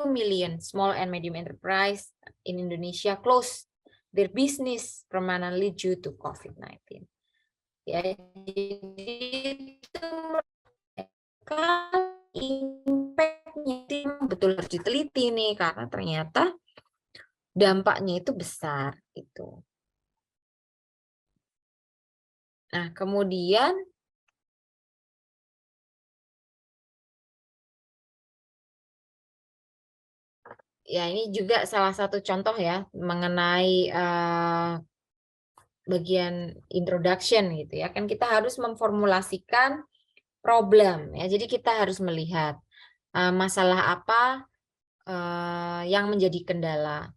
million small and medium enterprise in Indonesia closed their business permanently due to COVID-19. Ya, jadi itu impact-nya betul harus diteliti nih karena ternyata dampaknya itu besar itu. Nah, kemudian ya ini juga salah satu contoh ya mengenai bagian introduction gitu ya. Kan kita harus memformulasikan problem ya. Jadi kita harus melihat masalah apa yang menjadi kendala.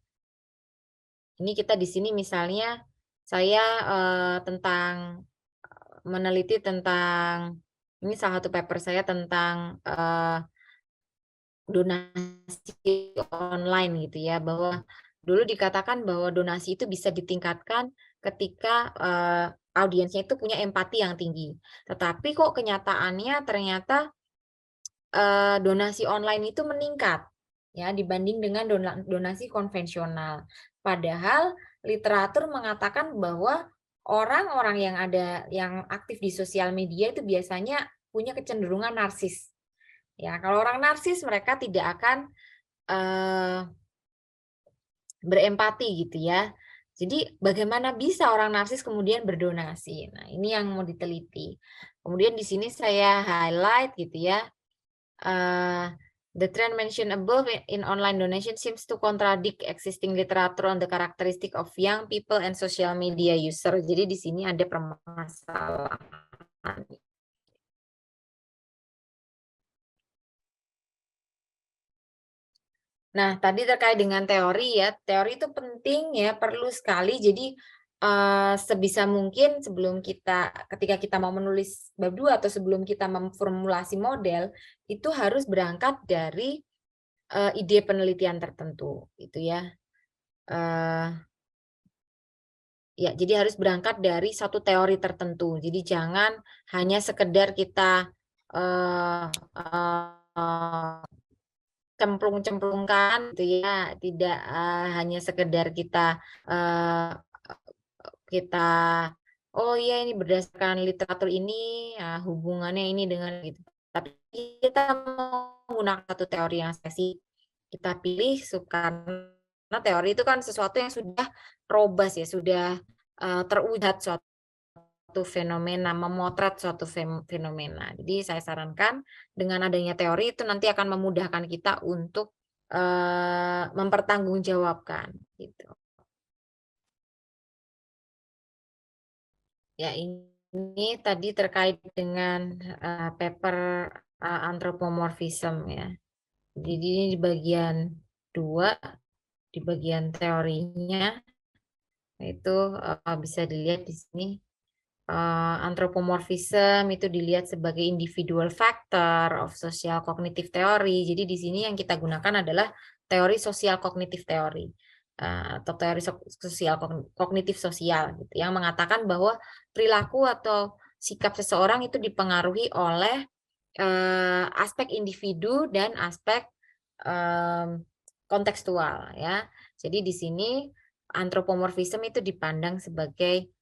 Ini kita di sini misalnya saya tentang meneliti tentang ini salah satu paper saya tentang donasi online gitu ya, bahwa dulu dikatakan bahwa donasi itu bisa ditingkatkan ketika audiensnya itu punya empati yang tinggi. Tetapi kok kenyataannya ternyata donasi online itu meningkat ya dibanding dengan donasi konvensional. Padahal literatur mengatakan bahwa orang-orang yang aktif di sosial media itu biasanya punya kecenderungan narsis. Ya, kalau orang narsis mereka tidak akan berempati gitu ya. Jadi bagaimana bisa orang narsis kemudian berdonasi? Nah, ini yang mau diteliti. Kemudian di sini saya highlight gitu ya. The trend mentioned above in online donation seems to contradict existing literature on the characteristic of young people and social media user. Jadi di sini ada permasalahan. Nah, tadi terkait dengan teori ya, teori itu penting ya, perlu sekali. Jadi sebisa mungkin ketika kita mau menulis bab 2 atau sebelum kita memformulasi model, itu harus berangkat dari ide penelitian tertentu, gitu ya. Ya, jadi harus berangkat dari satu teori tertentu. Jadi jangan hanya sekedar kita cemplung-cemplungkan gitu ya, tidak hanya sekedar kita oh iya ini berdasarkan literatur ini ya, hubungannya ini dengan gitu. Tapi kita menggunakan satu teori yang spesifik, kita pilih karena teori itu kan sesuatu yang sudah robust ya, sudah terwujud suatu fenomena, memotret suatu fenomena. Jadi saya sarankan dengan adanya teori itu nanti akan memudahkan kita untuk mempertanggungjawabkan gitu. Ya, ini tadi terkait dengan paper anthropomorphism ya. Jadi ini di bagian 2, di bagian teorinya itu bisa dilihat di sini. Anthropomorphism itu dilihat sebagai individual factor of social cognitive theory. Jadi di sini yang kita gunakan adalah teori sosial kognitif teori atau teori sosial kognitif sosial gitu, yang mengatakan bahwa perilaku atau sikap seseorang itu dipengaruhi oleh aspek individu dan aspek kontekstual ya. Jadi di sini anthropomorphism itu dipandang sebagai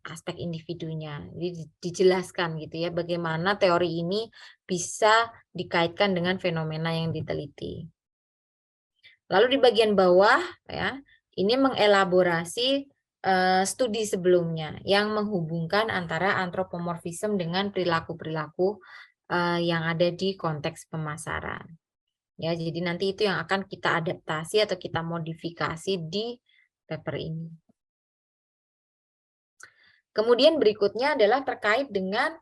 aspek individunya. Jadi dijelaskan gitu ya bagaimana teori ini bisa dikaitkan dengan fenomena yang diteliti. Lalu di bagian bawah ya, ini mengelaborasi studi sebelumnya yang menghubungkan antara anthropomorphism dengan perilaku-perilaku yang ada di konteks pemasaran. Ya, jadi nanti itu yang akan kita adaptasi atau kita modifikasi di paper ini. Kemudian berikutnya adalah terkait dengan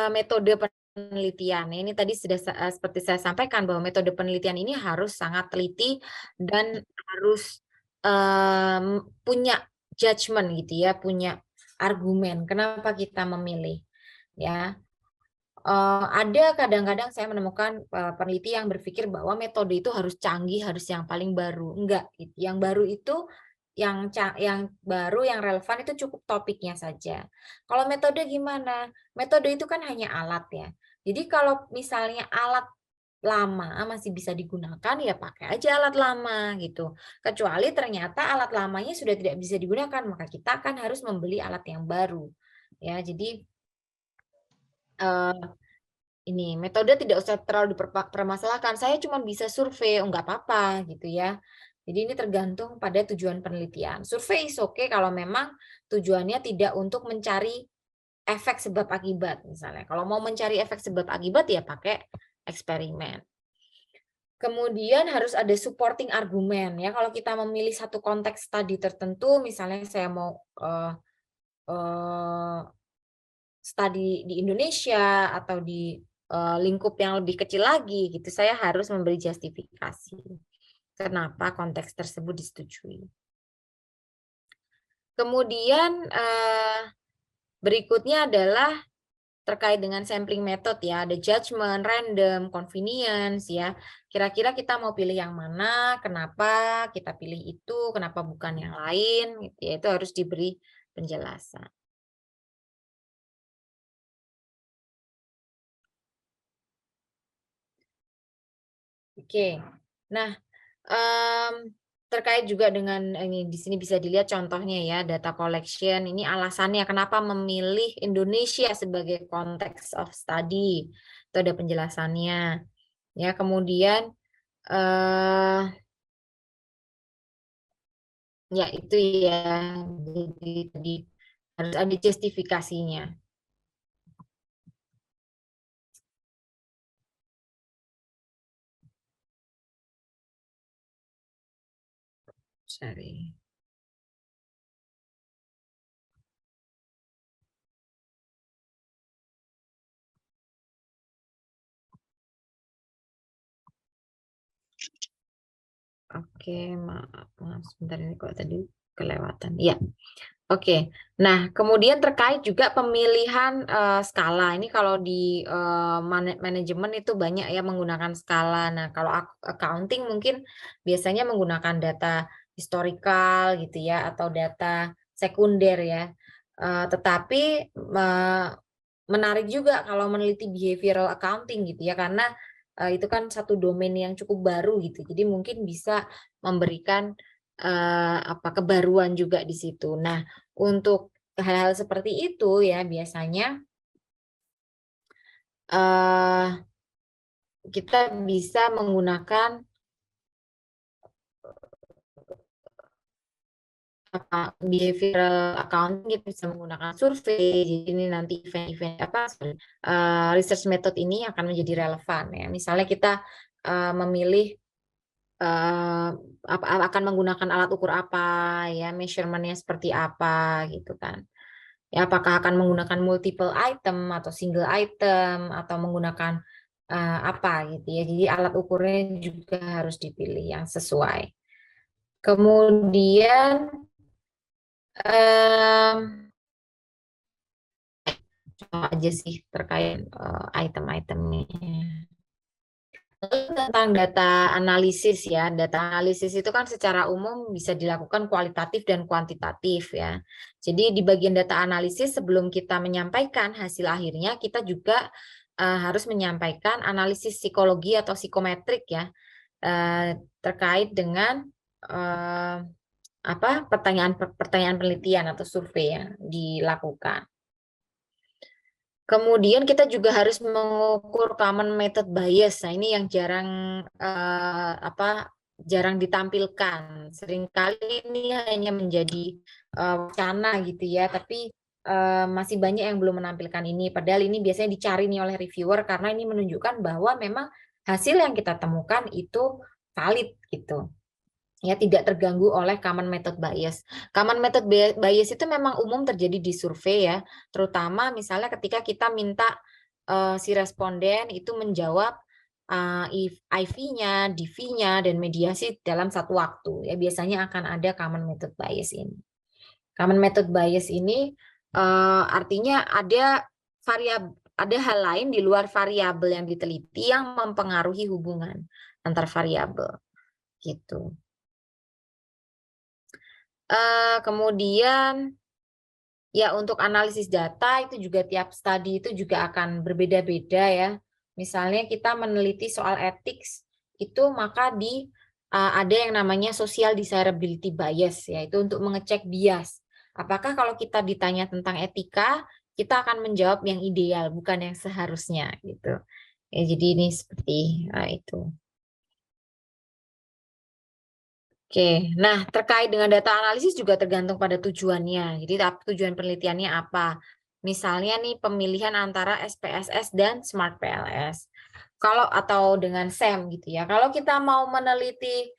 metode penelitian. Ini tadi sudah seperti saya sampaikan bahwa metode penelitian ini harus sangat teliti dan harus punya judgement gitu ya, punya argumen kenapa kita memilih. Ya, ada kadang-kadang saya menemukan peneliti yang berpikir bahwa metode itu harus canggih, harus yang paling baru. Enggak, gitu. Yang baru itu yang baru, yang relevan itu cukup topiknya saja. Kalau metode gimana? Metode itu kan hanya alat ya. Jadi kalau misalnya alat lama masih bisa digunakan, ya pakai aja alat lama gitu. Kecuali ternyata alat lamanya sudah tidak bisa digunakan, maka kita akan harus membeli alat yang baru. Ya, jadi ini metode tidak usah terlalu dipermasalahkan. Saya cuma bisa survei, enggak apa-apa gitu ya. Jadi ini tergantung pada tujuan penelitian. Survei is oke kalau memang tujuannya tidak untuk mencari efek sebab akibat misalnya. Kalau mau mencari efek sebab akibat ya pakai eksperimen. Kemudian harus ada supporting argumen ya. Kalau kita memilih satu konteks studi tertentu, misalnya saya mau studi di Indonesia atau di lingkup yang lebih kecil lagi gitu, saya harus memberi justifikasi kenapa konteks tersebut disetujui. Kemudian berikutnya adalah terkait dengan sampling method ya, ada judgment, random, convenience ya. Kira-kira kita mau pilih yang mana, kenapa kita pilih itu, kenapa bukan yang lain, gitu ya. Itu harus diberi penjelasan. Oke, nah terkait juga dengan ini di sini bisa dilihat contohnya ya, data collection ini alasannya kenapa memilih Indonesia sebagai konteks of study, itu ada penjelasannya ya. Kemudian ya itu ya, jadi harus ada justifikasinya. Sorry. Oke, maaf sebentar ini kok tadi kelewatan. Ya. Oke, nah kemudian terkait juga pemilihan skala. Ini kalau di manajemen itu banyak ya menggunakan skala. Nah kalau accounting mungkin biasanya menggunakan data historical gitu ya, atau data sekunder ya. Tetapi menarik juga kalau meneliti behavioral accounting gitu ya, karena itu kan satu domain yang cukup baru gitu. Jadi mungkin bisa memberikan kebaruan juga di situ. Nah, untuk hal-hal seperti itu ya biasanya kita bisa menggunakan behavioral accounting, kita bisa menggunakan survei. Jadi ini nanti event-event research method ini akan menjadi relevan ya. Misalnya kita memilih akan menggunakan alat ukur apa ya, measurementnya seperti apa gitu kan. Ya, apakah akan menggunakan multiple item atau single item atau menggunakan apa gitu ya. Jadi alat ukurnya juga harus dipilih yang sesuai. Kemudian cuma aja sih terkait item-itemnya. Tentang data analisis ya, data analisis itu kan secara umum bisa dilakukan kualitatif dan kuantitatif ya. Jadi di bagian data analisis sebelum kita menyampaikan hasil akhirnya, kita juga harus menyampaikan analisis psikologi atau psikometrik ya, terkait dengan pertanyaan penelitian atau survei yang dilakukan. Kemudian kita juga harus mengukur common method bias. Nah, ini yang jarang ditampilkan. Seringkali ini hanya menjadi wacana gitu ya, tapi masih banyak yang belum menampilkan ini. Padahal ini biasanya dicari nih oleh reviewer karena ini menunjukkan bahwa memang hasil yang kita temukan itu valid gitu. Ya, tidak terganggu oleh common method bias. Common method bias itu memang umum terjadi di survei ya, terutama misalnya ketika kita minta si responden itu menjawab IV-nya, DV-nya, dan mediasi dalam satu waktu. Ya, biasanya akan ada common method bias ini. Common method bias ini artinya ada hal lain di luar variabel yang diteliti yang mempengaruhi hubungan antar variabel gitu. Kemudian ya untuk analisis data itu juga tiap studi itu juga akan berbeda-beda ya. Misalnya kita meneliti soal ethics itu maka ada yang namanya social desirability bias, yaitu untuk mengecek bias. Apakah kalau kita ditanya tentang etika kita akan menjawab yang ideal bukan yang seharusnya gitu. Ya, jadi ini seperti itu. Oke, nah terkait dengan data analisis juga tergantung pada tujuannya. Jadi tujuan penelitiannya apa? Misalnya nih pemilihan antara SPSS dan Smart PLS. Kalau atau dengan SEM gitu ya. Kalau kita mau meneliti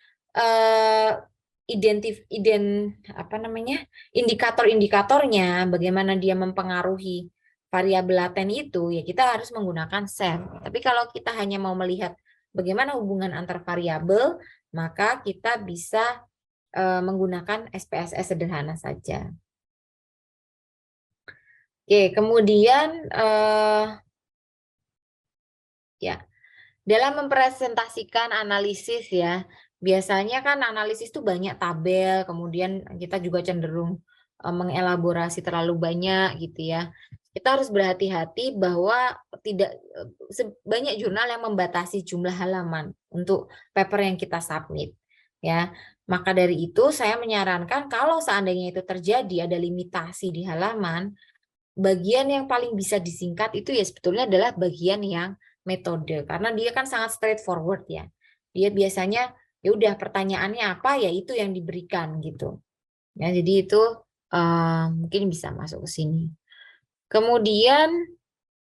indikator-indikatornya, bagaimana dia mempengaruhi variabel laten itu, ya kita harus menggunakan SEM. Tapi kalau kita hanya mau melihat bagaimana hubungan antar variabel, maka kita bisa menggunakan SPSS sederhana saja. Oke, kemudian ya, dalam mempresentasikan analisis ya, biasanya kan analisis itu banyak tabel, kemudian kita juga cenderung mengelaborasi terlalu banyak gitu ya. Kita harus berhati-hati bahwa tidak banyak jurnal yang membatasi jumlah halaman untuk paper yang kita submit ya. Maka dari itu saya menyarankan kalau seandainya itu terjadi ada limitasi di halaman, bagian yang paling bisa disingkat itu ya sebetulnya adalah bagian yang metode, karena dia kan sangat straightforward ya. Dia biasanya ya udah pertanyaannya apa ya itu yang diberikan gitu. Ya, jadi itu mungkin bisa masuk ke sini. Kemudian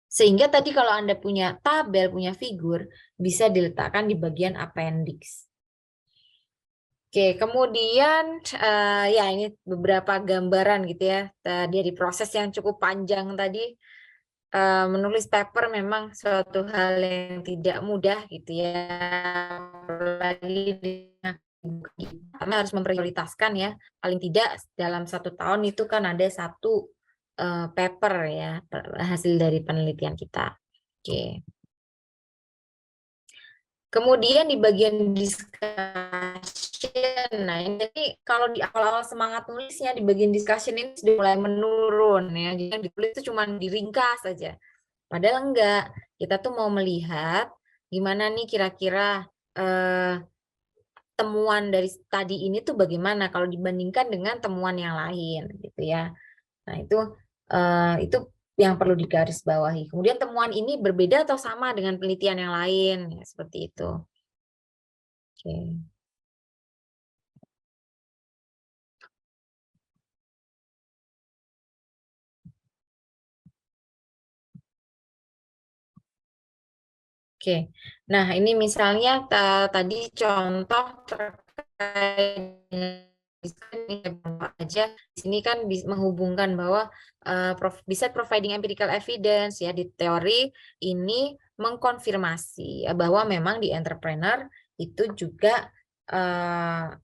sehingga tadi kalau Anda punya tabel, punya figur, bisa diletakkan di bagian appendix. Oke, kemudian ya ini beberapa gambaran gitu ya. Dari proses yang cukup panjang tadi. Menulis paper memang suatu hal yang tidak mudah gitu ya, apalagi kami harus memprioritaskan ya, paling tidak dalam 1 tahun itu kan ada 1 paper ya, hasil dari penelitian kita. Oke. Kemudian di bagian discussion, nah ini kalau di awal-awal semangat nulisnya di bagian discussion ini sudah mulai menurun ya, jadi yang ditulis itu cuma diringkas saja. Padahal enggak, kita tuh mau melihat gimana nih kira-kira temuan dari tadi ini tuh bagaimana kalau dibandingkan dengan temuan yang lain gitu ya. Nah itu yang perlu digarisbawahi. Kemudian temuan ini berbeda atau sama dengan penelitian yang lain, ya, seperti itu. Oke. Oke, nah ini misalnya tadi contoh terkait dengan aja. Di sini kan menghubungkan bahwa bisa providing empirical evidence ya di teori ini mengkonfirmasi ya, bahwa memang di entrepreneur itu juga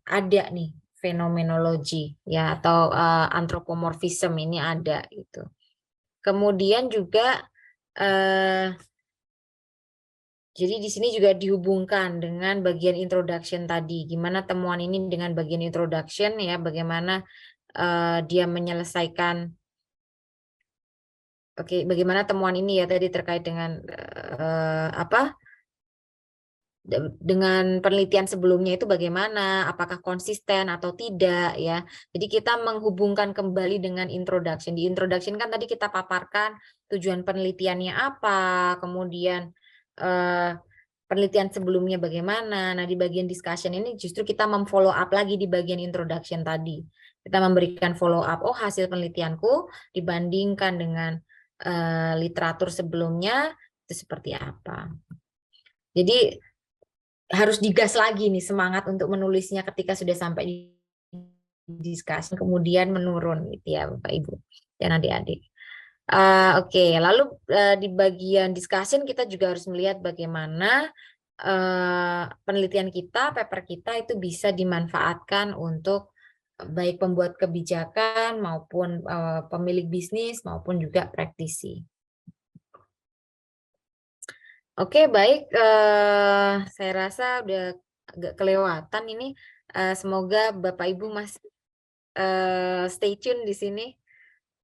ada nih fenomenologi ya atau anthropomorphism ini ada gitu. Kemudian juga jadi di sini juga dihubungkan dengan bagian introduction tadi. Gimana temuan ini dengan bagian introduction ya, bagaimana dia menyelesaikan, bagaimana temuan ini ya tadi terkait dengan dengan penelitian sebelumnya itu bagaimana, apakah konsisten atau tidak ya. Jadi kita menghubungkan kembali dengan introduction. Di introduction kan tadi kita paparkan tujuan penelitiannya apa, kemudian penelitian sebelumnya bagaimana. Nah, di bagian discussion ini justru kita memfollow up lagi di bagian introduction tadi. Kita memberikan follow up, oh hasil penelitianku dibandingkan dengan literatur sebelumnya itu seperti apa. Jadi harus digas lagi nih semangat untuk menulisnya ketika sudah sampai di discussion, kemudian menurun gitu ya Bapak Ibu dan adik-adik. Oke, lalu di bagian discussion kita juga harus melihat bagaimana penelitian kita, paper kita itu bisa dimanfaatkan untuk baik pembuat kebijakan maupun pemilik bisnis maupun juga praktisi. Oke, baik. Saya rasa udah agak kelewatan ini. Semoga Bapak Ibu masih stay tune di sini.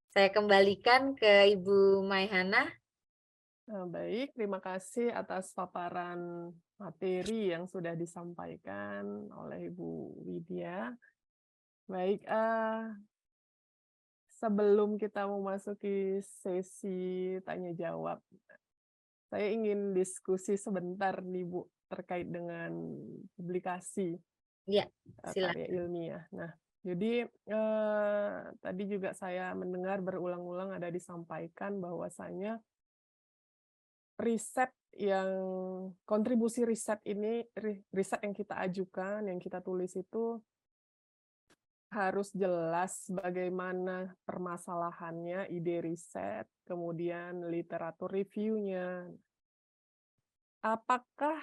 Saya kembalikan ke Ibu Maihana.
Baik, terima kasih atas paparan materi yang sudah disampaikan oleh Ibu Widya. Baik, sebelum kita memasuki sesi tanya jawab, saya ingin diskusi sebentar nih Bu terkait dengan publikasi
Ya,
karya ilmiah. Nah, jadi tadi juga saya mendengar berulang-ulang ada disampaikan bahwasanya riset yang kontribusi riset ini, riset yang kita ajukan, yang kita tulis itu harus jelas bagaimana permasalahannya, ide riset, kemudian literatur reviewnya. Apakah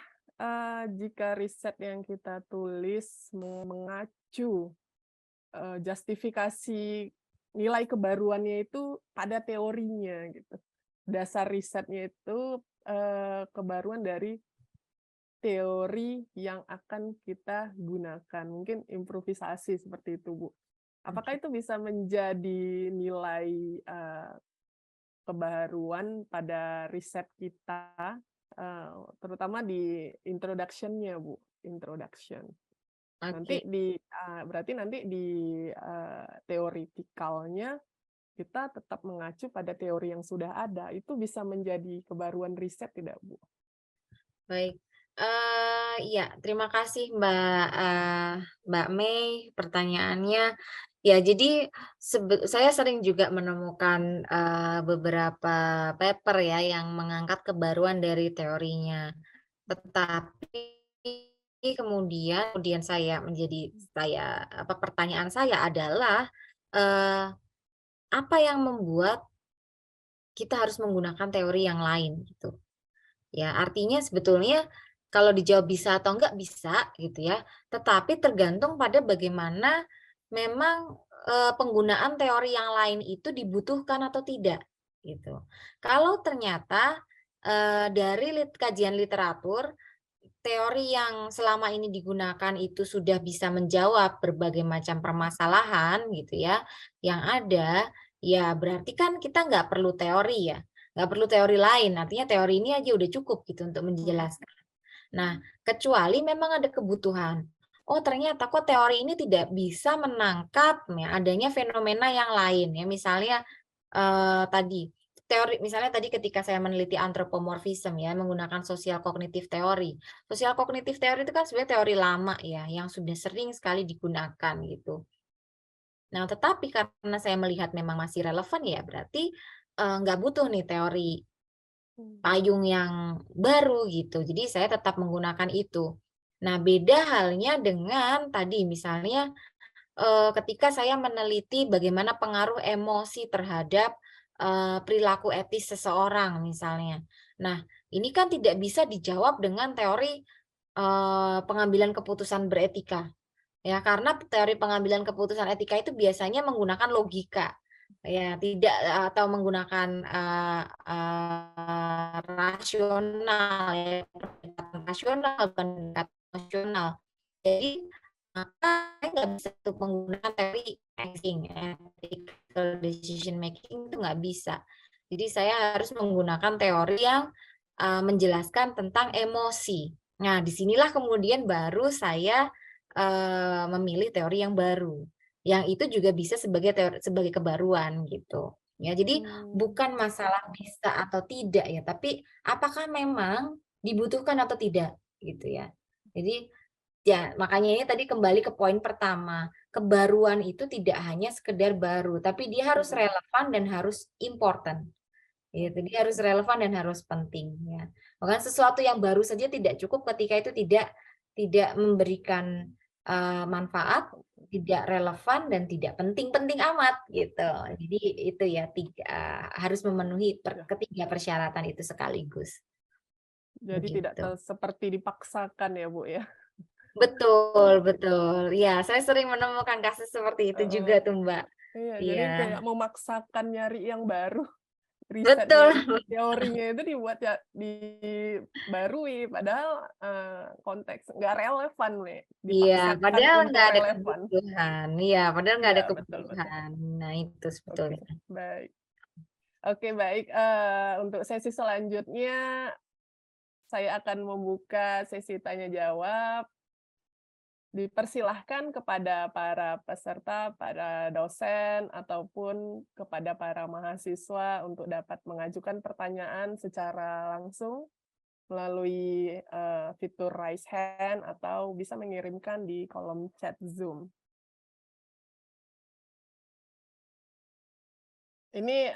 jika riset yang kita tulis mengacu justifikasi nilai kebaruannya itu pada teorinya gitu. Dasar risetnya itu kebaruan dari teori yang akan kita gunakan. Mungkin improvisasi seperti itu, Bu. Apakah itu bisa menjadi nilai kebaruan pada riset kita, terutama di introduction-nya, Bu, introduction. Nanti
Oke.
berarti nanti di teoretikalnya kita tetap mengacu pada teori yang sudah ada. Itu bisa menjadi kebaruan riset tidak, Bu?
Baik. Ya, terima kasih Mbak Mei pertanyaannya. Ya, jadi saya sering juga menemukan beberapa paper ya yang mengangkat kebaruan dari teorinya. Tetapi kemudian pertanyaan saya adalah apa yang membuat kita harus menggunakan teori yang lain gitu. Ya, artinya sebetulnya kalau dijawab bisa atau enggak bisa gitu ya, tetapi tergantung pada bagaimana memang penggunaan teori yang lain itu dibutuhkan atau tidak gitu. Kalau ternyata dari kajian literatur teori yang selama ini digunakan itu sudah bisa menjawab berbagai macam permasalahan gitu ya yang ada, ya berarti kan kita nggak perlu teori ya, nggak perlu teori lain, artinya teori ini aja udah cukup gitu untuk menjelaskan. Nah, kecuali memang ada kebutuhan. Oh, ternyata kok teori ini tidak bisa menangkap ya, adanya fenomena yang lain ya, misalnya tadi teori misalnya tadi ketika saya meneliti antropomorfisme ya menggunakan sosial kognitif teori. Sosial kognitif teori itu kan sebenarnya teori lama ya yang sudah sering sekali digunakan gitu. Nah, tetapi karena saya melihat memang masih relevan ya berarti nggak butuh nih teori payung yang baru gitu. Jadi saya tetap menggunakan itu. Nah, beda halnya dengan tadi misalnya ketika saya meneliti bagaimana pengaruh emosi terhadap perilaku etis seseorang misalnya. Nah, ini kan tidak bisa dijawab dengan teori pengambilan keputusan beretika. Ya, karena teori pengambilan keputusan etika itu biasanya menggunakan logika. Ya, tidak atau menggunakan rasional ya, pendekatan rasional bukan pendekatan emosional. Jadi maka saya nggak bisa tuh menggunakan teori thinking, ethical decision making itu nggak bisa. Jadi saya harus menggunakan teori yang menjelaskan tentang emosi. Nah, disinilah kemudian baru saya memilih teori yang baru, yang itu juga bisa sebagai kebaruan gitu. Ya, jadi bukan masalah bisa atau tidak ya, tapi apakah memang dibutuhkan atau tidak gitu ya. Jadi ya, makanya ini tadi kembali ke poin pertama. Kebaruan itu tidak hanya sekedar baru, tapi dia harus relevan dan harus important. Gitu. Dia harus relevan dan harus penting ya. Bahkan sesuatu yang baru saja tidak cukup ketika itu tidak memberikan manfaat, tidak relevan dan tidak penting-penting amat gitu. Jadi itu ya harus memenuhi ketiga persyaratan itu sekaligus.
Jadi tidak
Begitu.
seperti dipaksakan ya, Bu ya.
Betul, betul. Ya, saya sering menemukan kasus seperti itu juga tuh, Mbak.
Iya, jadi
Iya.
kayak memaksakan nyari yang baru.
Betul.
Risetnya, teorinya itu dibuat ya dibarui, padahal konteks nggak relevan, nih.
Iya,
Dipaksakan
padahal
untuk
nggak ada
relevan.
kebutuhan. Iya, padahal nggak
Iya,
ada
betul.
kebutuhan. Nah, itu
Oke,
sebetulnya.
baik. Oke, baik. Untuk sesi selanjutnya, saya akan membuka sesi tanya-jawab. Dipersilahkan kepada para peserta, para dosen, ataupun kepada para mahasiswa untuk dapat mengajukan pertanyaan secara langsung melalui fitur raise hand atau bisa mengirimkan di kolom chat Zoom. Ini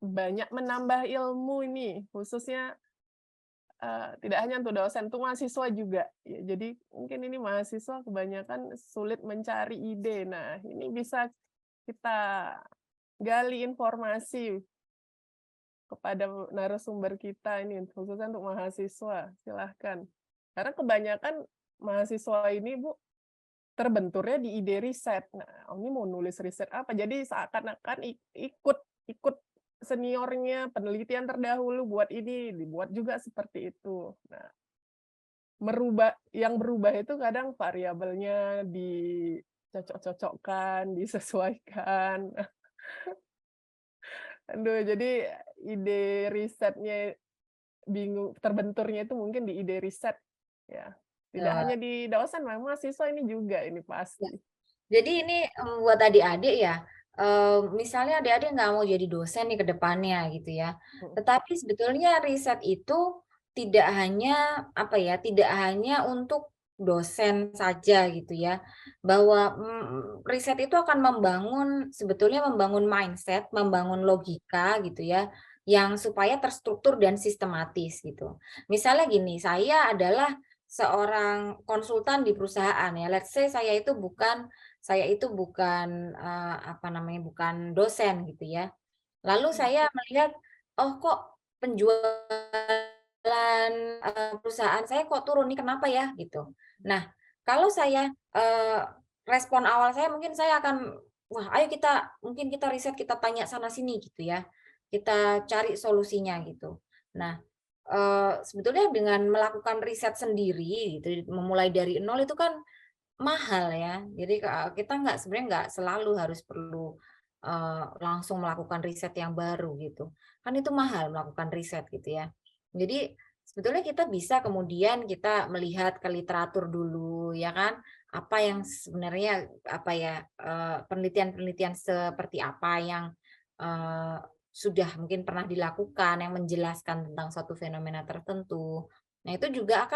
banyak menambah ilmu ini, khususnya tidak hanya untuk dosen, untuk mahasiswa juga. Ya, jadi mungkin ini mahasiswa kebanyakan sulit mencari ide. Nah, ini bisa kita gali informasi kepada narasumber kita ini, khususnya untuk mahasiswa. Silahkan. Karena kebanyakan mahasiswa ini, Bu, terbenturnya di ide riset. Nah, ini mau nulis riset apa? Jadi seakan-akan ikut seniornya, penelitian terdahulu buat ini, dibuat juga seperti itu. Nah, yang berubah itu kadang variabelnya dicocok-cocokkan, disesuaikan. Aduh, jadi ide risetnya bingung, terbenturnya itu mungkin di ide riset ya. Tidak hanya di dosen, mahasiswa ini juga ini pasti.
Jadi ini buat adik-adik ya, misalnya adik-adik nggak mau jadi dosen nih ke depannya gitu ya. Tetapi sebetulnya riset itu tidak hanya tidak hanya untuk dosen saja gitu ya. Bahwa riset itu akan sebetulnya membangun mindset, membangun logika gitu ya, yang supaya terstruktur dan sistematis gitu. Misalnya gini, saya adalah seorang konsultan di perusahaan ya. Let's say saya itu bukan bukan dosen gitu ya. Lalu saya melihat, oh kok penjualan perusahaan saya kok turun nih, kenapa ya gitu. Nah, kalau saya respon awal saya mungkin saya akan, wah ayo mungkin kita riset, kita tanya sana sini gitu ya. Kita cari solusinya gitu. Nah, sebetulnya dengan melakukan riset sendiri gitu, memulai dari nol itu kan mahal ya. Jadi kita sebenarnya nggak selalu harus perlu langsung melakukan riset yang baru gitu. Kan itu mahal melakukan riset gitu ya. Jadi sebetulnya kita bisa kemudian kita melihat ke literatur dulu ya kan. Apa yang sebenarnya penelitian-penelitian seperti apa yang sudah mungkin pernah dilakukan yang menjelaskan tentang suatu fenomena tertentu. Nah, itu juga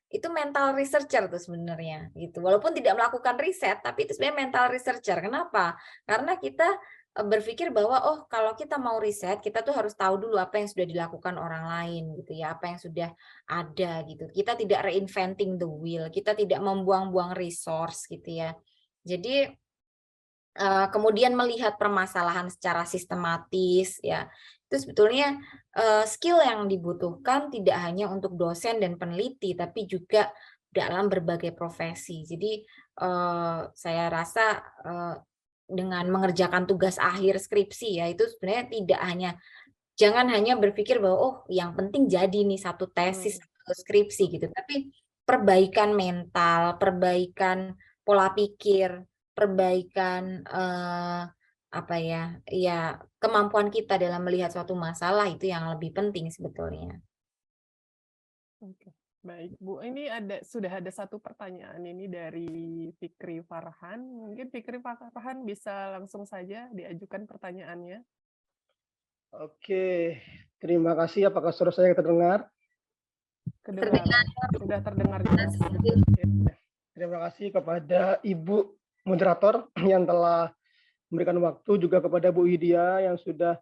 itu mental researcher tuh sebenarnya gitu. Walaupun tidak melakukan riset, tapi itu sebenarnya mental researcher. Kenapa? Karena kita berpikir bahwa oh kalau kita mau riset, kita tuh harus tahu dulu apa yang sudah dilakukan orang lain gitu ya, apa yang sudah ada gitu. Kita tidak reinventing the wheel, kita tidak membuang-buang resource gitu ya. Jadi kemudian melihat permasalahan secara sistematis ya. Itu sebetulnya skill yang dibutuhkan tidak hanya untuk dosen dan peneliti, tapi juga dalam berbagai profesi. Jadi saya rasa dengan mengerjakan tugas akhir skripsi ya, itu sebenarnya jangan hanya berpikir bahwa oh yang penting jadi nih satu tesis atau skripsi gitu, tapi perbaikan mental, perbaikan pola pikir, perbaikan kemampuan kita dalam melihat suatu masalah itu yang lebih penting sebetulnya.
Oke, baik Bu. Ini sudah ada satu pertanyaan ini dari Fikri Farhan. Mungkin Fikri Farhan bisa langsung saja diajukan pertanyaannya.
Oke, terima kasih. Apakah suara saya terdengar?
Kedengaran. Sudah terdengar jelas.
Terima kasih kepada Ibu moderator yang telah memberikan waktu, juga kepada Bu Widya yang sudah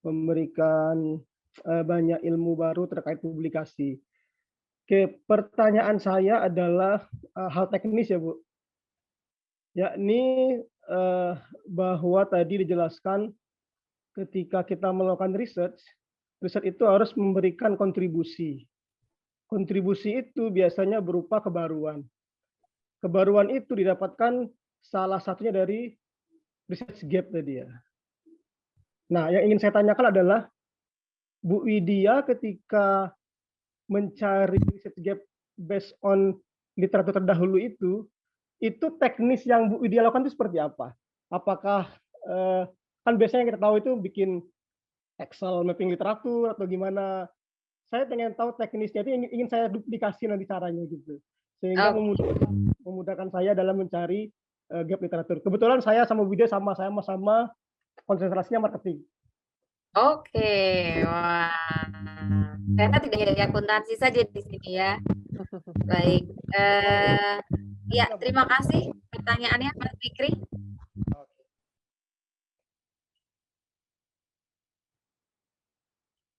memberikan banyak ilmu baru terkait publikasi. Oke, pertanyaan saya adalah hal teknis ya Bu. Yakni bahwa tadi dijelaskan ketika kita melakukan riset itu harus memberikan kontribusi. Kontribusi itu biasanya berupa kebaruan. Kebaruan itu didapatkan salah satunya dari research gap tadi ya. Nah, yang ingin saya tanyakan adalah Bu Widya ketika mencari research gap based on literatur terdahulu itu teknis yang Bu Widya lakukan itu seperti apa? Apakah kan biasanya kita tahu itu bikin Excel mapping literatur atau gimana? Saya pengen tahu teknisnya itu, ingin saya duplikasi nanti caranya gitu, sehingga memudahkan saya dalam mencari gap literatur. Kebetulan saya sama Widya sama konsentrasinya marketing.
Oke, wah. Ternyata tidak hanya akuntansi saja di sini ya. Baik. Ya, terima kasih pertanyaannya Mas Fikri.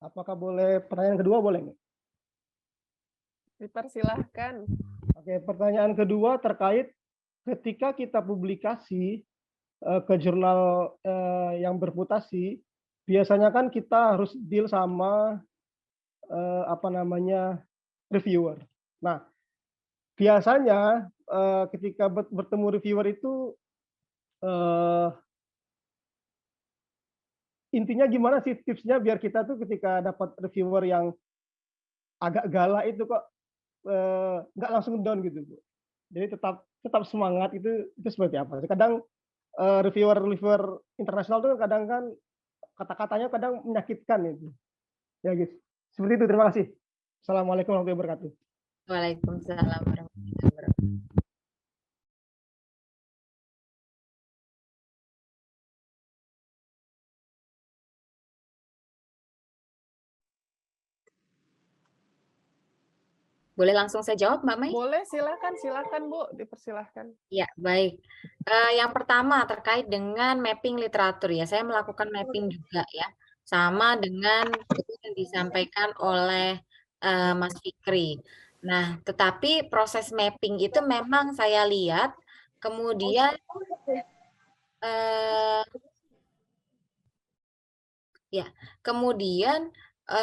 Apakah boleh pertanyaan kedua, boleh nggak?
Dipersilahkan.
Oke, pertanyaan kedua terkait ketika kita publikasi ke jurnal yang berputasi, biasanya kan kita harus deal sama reviewer. Nah, biasanya ketika bertemu reviewer itu intinya gimana sih tipsnya biar kita tuh ketika dapat reviewer yang agak galak itu kok nggak langsung down gitu, Bu. Jadi tetap semangat itu seperti apa? Kadang reviewer internasional tuh kadang kan kata-katanya kadang menyakitkan itu. Ya, guys. Seperti itu. Terima kasih. Assalamualaikum warahmatullahi wabarakatuh.
Waalaikumsalam warahmatullahi wabarakatuh. Boleh langsung saya jawab, Mbak Mai?
Boleh, silakan Bu, dipersilahkan.
Ya, baik. Yang pertama terkait dengan mapping literatur ya, saya melakukan mapping juga ya, sama dengan yang disampaikan oleh Mas Fikri. Nah, tetapi proses mapping itu memang saya lihat, kemudian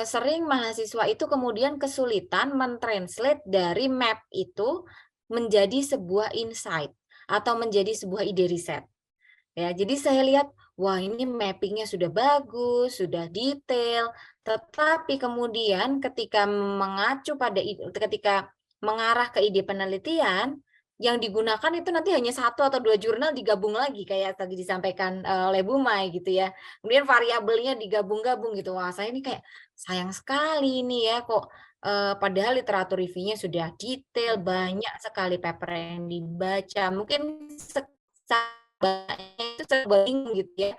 sering mahasiswa itu kemudian kesulitan mentranslate dari map itu menjadi sebuah insight atau menjadi sebuah ide riset. Ya, jadi saya lihat, wah ini mappingnya sudah bagus, sudah detail, tetapi kemudian ketika ketika mengarah ke ide penelitian, yang digunakan itu nanti hanya 1 atau 2 jurnal digabung lagi kayak tadi disampaikan oleh Bu Mai gitu ya. Kemudian variabelnya digabung-gabung gitu. Wah, saya ini kayak sayang sekali ini ya kok padahal literatur reviewnya sudah detail, banyak sekali paper yang dibaca. Mungkin itu serba bingung gitu ya.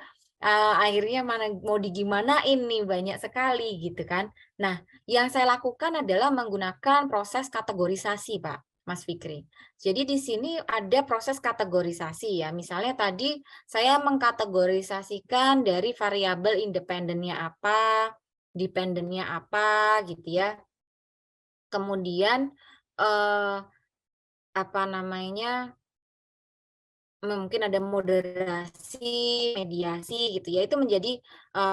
Akhirnya mana mau digimanain nih, banyak sekali gitu kan. Nah, yang saya lakukan adalah menggunakan proses kategorisasi, Pak Mas Fikri. Jadi di sini ada proses kategorisasi ya. Misalnya tadi saya mengkategorisasikan dari variabel independennya apa, dependennya apa gitu ya. Kemudian apa namanya? Mungkin ada moderasi, mediasi gitu ya, itu menjadi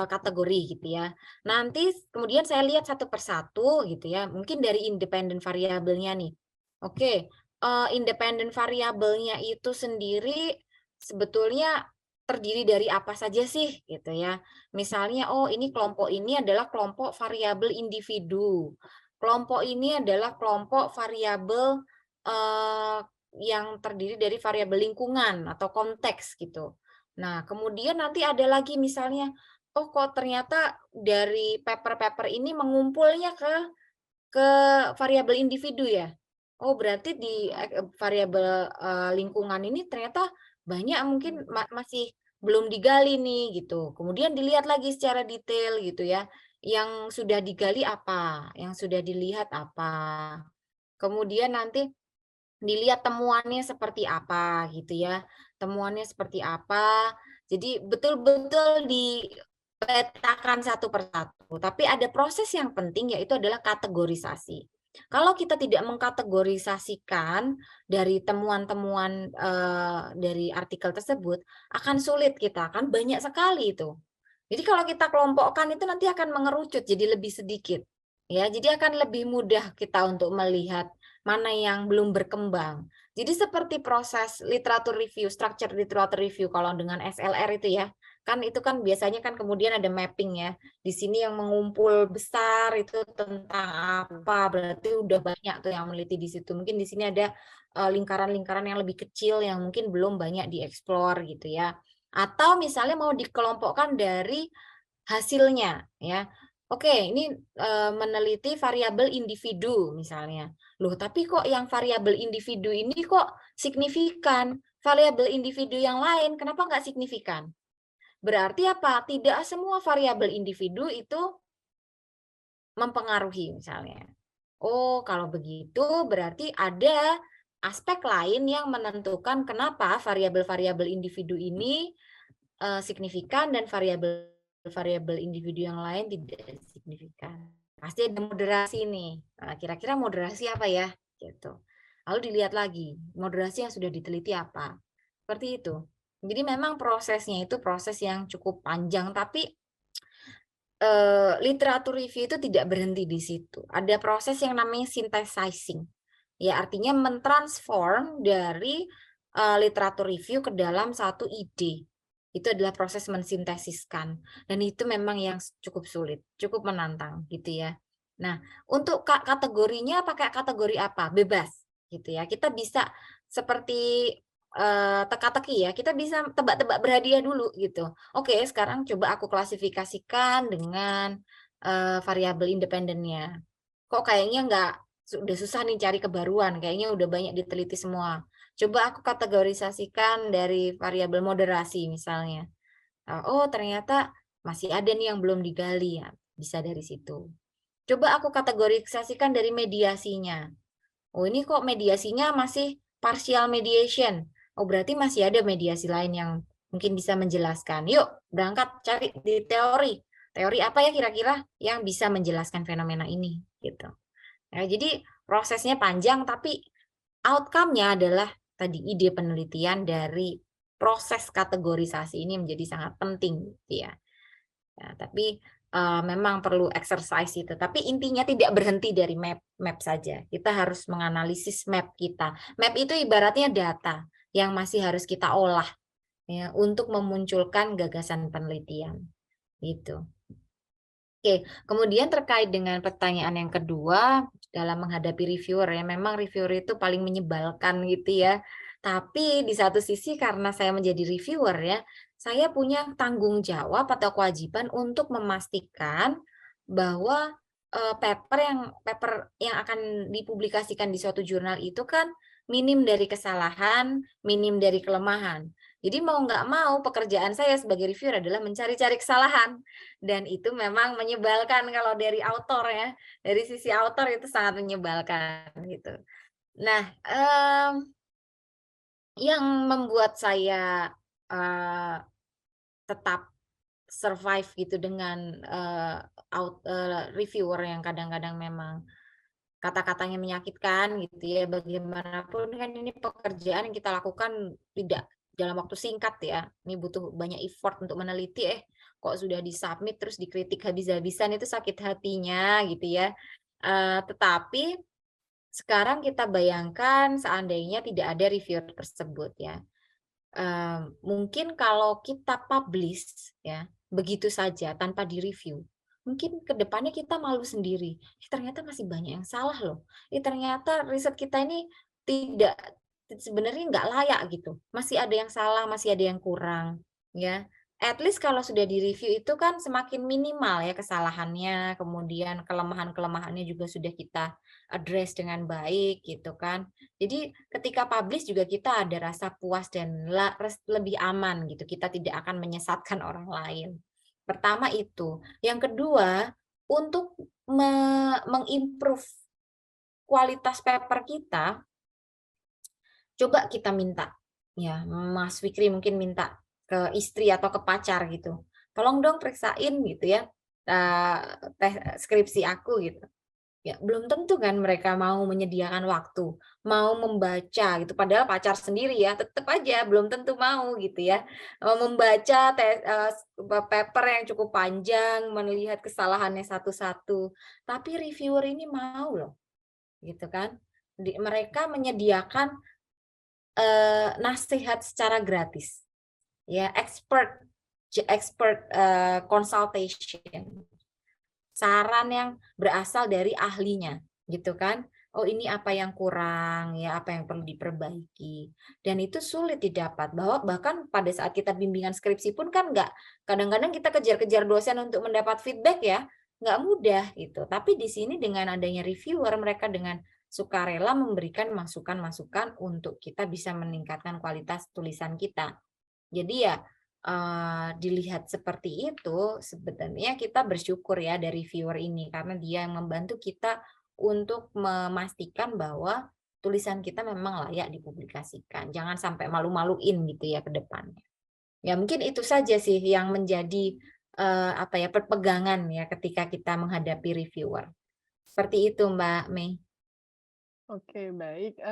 kategori gitu ya. Nanti kemudian saya lihat satu persatu gitu ya, mungkin dari independen variabelnya nih. Oke, independen variabelnya itu sendiri sebetulnya terdiri dari apa saja sih gitu ya. Misalnya, oh ini kelompok ini adalah kelompok variabel individu. Kelompok ini adalah kelompok variabel yang terdiri dari variabel lingkungan atau konteks gitu. Nah, kemudian nanti ada lagi misalnya, oh kok ternyata dari paper-paper ini mengumpulnya ke variabel individu ya. Oh, berarti di variabel lingkungan ini ternyata banyak mungkin masih belum digali nih gitu. Kemudian dilihat lagi secara detail gitu ya. Yang sudah digali apa, yang sudah dilihat apa. Kemudian nanti dilihat temuannya seperti apa gitu ya. Temuannya seperti apa. Jadi betul-betul dipetakan satu persatu. Tapi ada proses yang penting yaitu adalah kategorisasi. Kalau kita tidak mengkategorisasikan dari temuan-temuan dari artikel tersebut, akan sulit kita, akan banyak sekali itu. Jadi kalau kita kelompokkan itu nanti akan mengerucut jadi lebih sedikit. Ya, jadi akan lebih mudah kita untuk melihat mana yang belum berkembang. Jadi seperti proses literatur review, structure literatur review kalau dengan SLR itu ya, kan itu kan biasanya kan kemudian ada mapping ya. Di sini yang mengumpul besar itu tentang apa, berarti udah banyak tuh yang meneliti di situ. Mungkin di sini ada lingkaran-lingkaran yang lebih kecil yang mungkin belum banyak dieksplor gitu ya. Atau misalnya mau dikelompokkan dari hasilnya ya. Oke, ini meneliti variabel individu misalnya. Loh, tapi kok yang variabel individu ini kok signifikan? Variabel individu yang lain kenapa nggak signifikan? Berarti apa? Tidak semua variabel individu itu mempengaruhi misalnya. Oh, kalau begitu berarti ada aspek lain yang menentukan kenapa variabel-variabel individu ini signifikan dan variabel individu yang lain tidak signifikan. Pasti ada moderasi nih. Nah, kira-kira moderasi apa ya? Gitu. Lalu dilihat lagi, moderasi yang sudah diteliti apa. Seperti itu. Jadi memang prosesnya itu proses yang cukup panjang, tapi literatur review itu tidak berhenti di situ. Ada proses yang namanya synthesizing. Ya, artinya mentransform dari literatur review ke dalam satu ide. Itu adalah proses mensintesiskan. Dan itu memang yang cukup sulit, cukup menantang gitu ya. Nah, untuk kategorinya pakai kategori apa? Bebas gitu ya. Kita bisa seperti teka-teki ya. Kita bisa tebak-tebak berhadiah dulu gitu. Oke, sekarang coba aku klasifikasikan dengan variabel independennya. Kok kayaknya nggak, udah susah nih cari kebaruan, kayaknya udah banyak diteliti semua. Coba aku kategorisasikan dari variabel moderasi misalnya. Oh, ternyata masih ada nih yang belum digali ya, bisa dari situ. Coba aku kategorisasikan dari mediasinya. Oh, ini kok mediasinya masih partial mediation. Oh, berarti masih ada mediasi lain yang mungkin bisa menjelaskan. Yuk, berangkat cari di teori. Teori apa ya kira-kira yang bisa menjelaskan fenomena ini gitu. Ya, jadi prosesnya panjang, tapi outcome-nya adalah tadi ide penelitian dari proses kategorisasi ini menjadi sangat penting, gitu ya. Ya, tapi memang perlu exercise itu. Tapi intinya tidak berhenti dari map saja. Kita harus menganalisis map kita. Map itu ibaratnya data yang masih harus kita olah ya untuk memunculkan gagasan penelitian. Gitu. Oke, kemudian terkait dengan pertanyaan yang kedua, dalam menghadapi reviewer ya, memang reviewer itu paling menyebalkan gitu ya. Tapi di satu sisi karena saya menjadi reviewer ya, saya punya tanggung jawab atau kewajiban untuk memastikan bahwa paper yang akan dipublikasikan di suatu jurnal itu kan minim dari kesalahan, minim dari kelemahan. Jadi mau nggak mau pekerjaan saya sebagai reviewer adalah mencari-cari kesalahan. Dan itu memang menyebalkan kalau dari autor ya. Dari sisi autor itu sangat menyebalkan gitu. Nah, yang membuat saya tetap survive gitu dengan reviewer yang kadang-kadang memang kata-katanya menyakitkan gitu ya. Bagaimanapun kan ini pekerjaan yang kita lakukan tidak dalam waktu singkat ya. Ini butuh banyak effort untuk meneliti kok sudah disubmit terus dikritik habis-habisan, itu sakit hatinya gitu ya. Tetapi sekarang kita bayangkan seandainya tidak ada reviewer tersebut ya. Mungkin kalau kita publish ya begitu saja tanpa di-review, mungkin ke depannya kita malu sendiri. Ternyata masih banyak yang salah loh. Ternyata riset kita ini tidak, sebenarnya nggak layak gitu. Masih ada yang salah, masih ada yang kurang ya. At least kalau sudah di-review itu kan semakin minimal ya kesalahannya, kemudian kelemahan-kelemahannya juga sudah kita address dengan baik gitu kan. Jadi ketika publish juga kita ada rasa puas dan lebih aman gitu. Kita tidak akan menyesatkan orang lain. Pertama itu. Yang kedua, untuk mengimprove kualitas paper kita, coba kita minta ya, Mas Fikri mungkin minta ke istri atau ke pacar gitu. Tolong dong periksain gitu ya skripsi aku gitu. Ya, belum tentu kan mereka mau menyediakan waktu, mau membaca gitu. Padahal pacar sendiri ya, tetap aja belum tentu mau gitu ya. Membaca paper yang cukup panjang, melihat kesalahannya satu-satu. Tapi reviewer ini mau loh, gitu kan. Mereka menyediakan nasihat secara gratis. Ya, expert consultation. Saran yang berasal dari ahlinya gitu kan. Oh, ini apa yang kurang ya, apa yang perlu diperbaiki. Dan itu sulit didapat, bahwa bahkan pada saat kita bimbingan skripsi pun kan kadang-kadang kita kejar-kejar dosen untuk mendapat feedback ya, nggak mudah gitu. Tapi di sini dengan adanya reviewer, mereka dengan sukarela memberikan masukan-masukan untuk kita bisa meningkatkan kualitas tulisan kita. Jadi ya dilihat seperti itu, sebenarnya kita bersyukur ya dari viewer ini, karena dia yang membantu kita untuk memastikan bahwa tulisan kita memang layak dipublikasikan. Jangan sampai malu-maluin gitu ya ke depannya. Ya mungkin itu saja sih yang menjadi pegangan ya ketika kita menghadapi reviewer. Seperti itu Mbak Mei.
Oke, baik.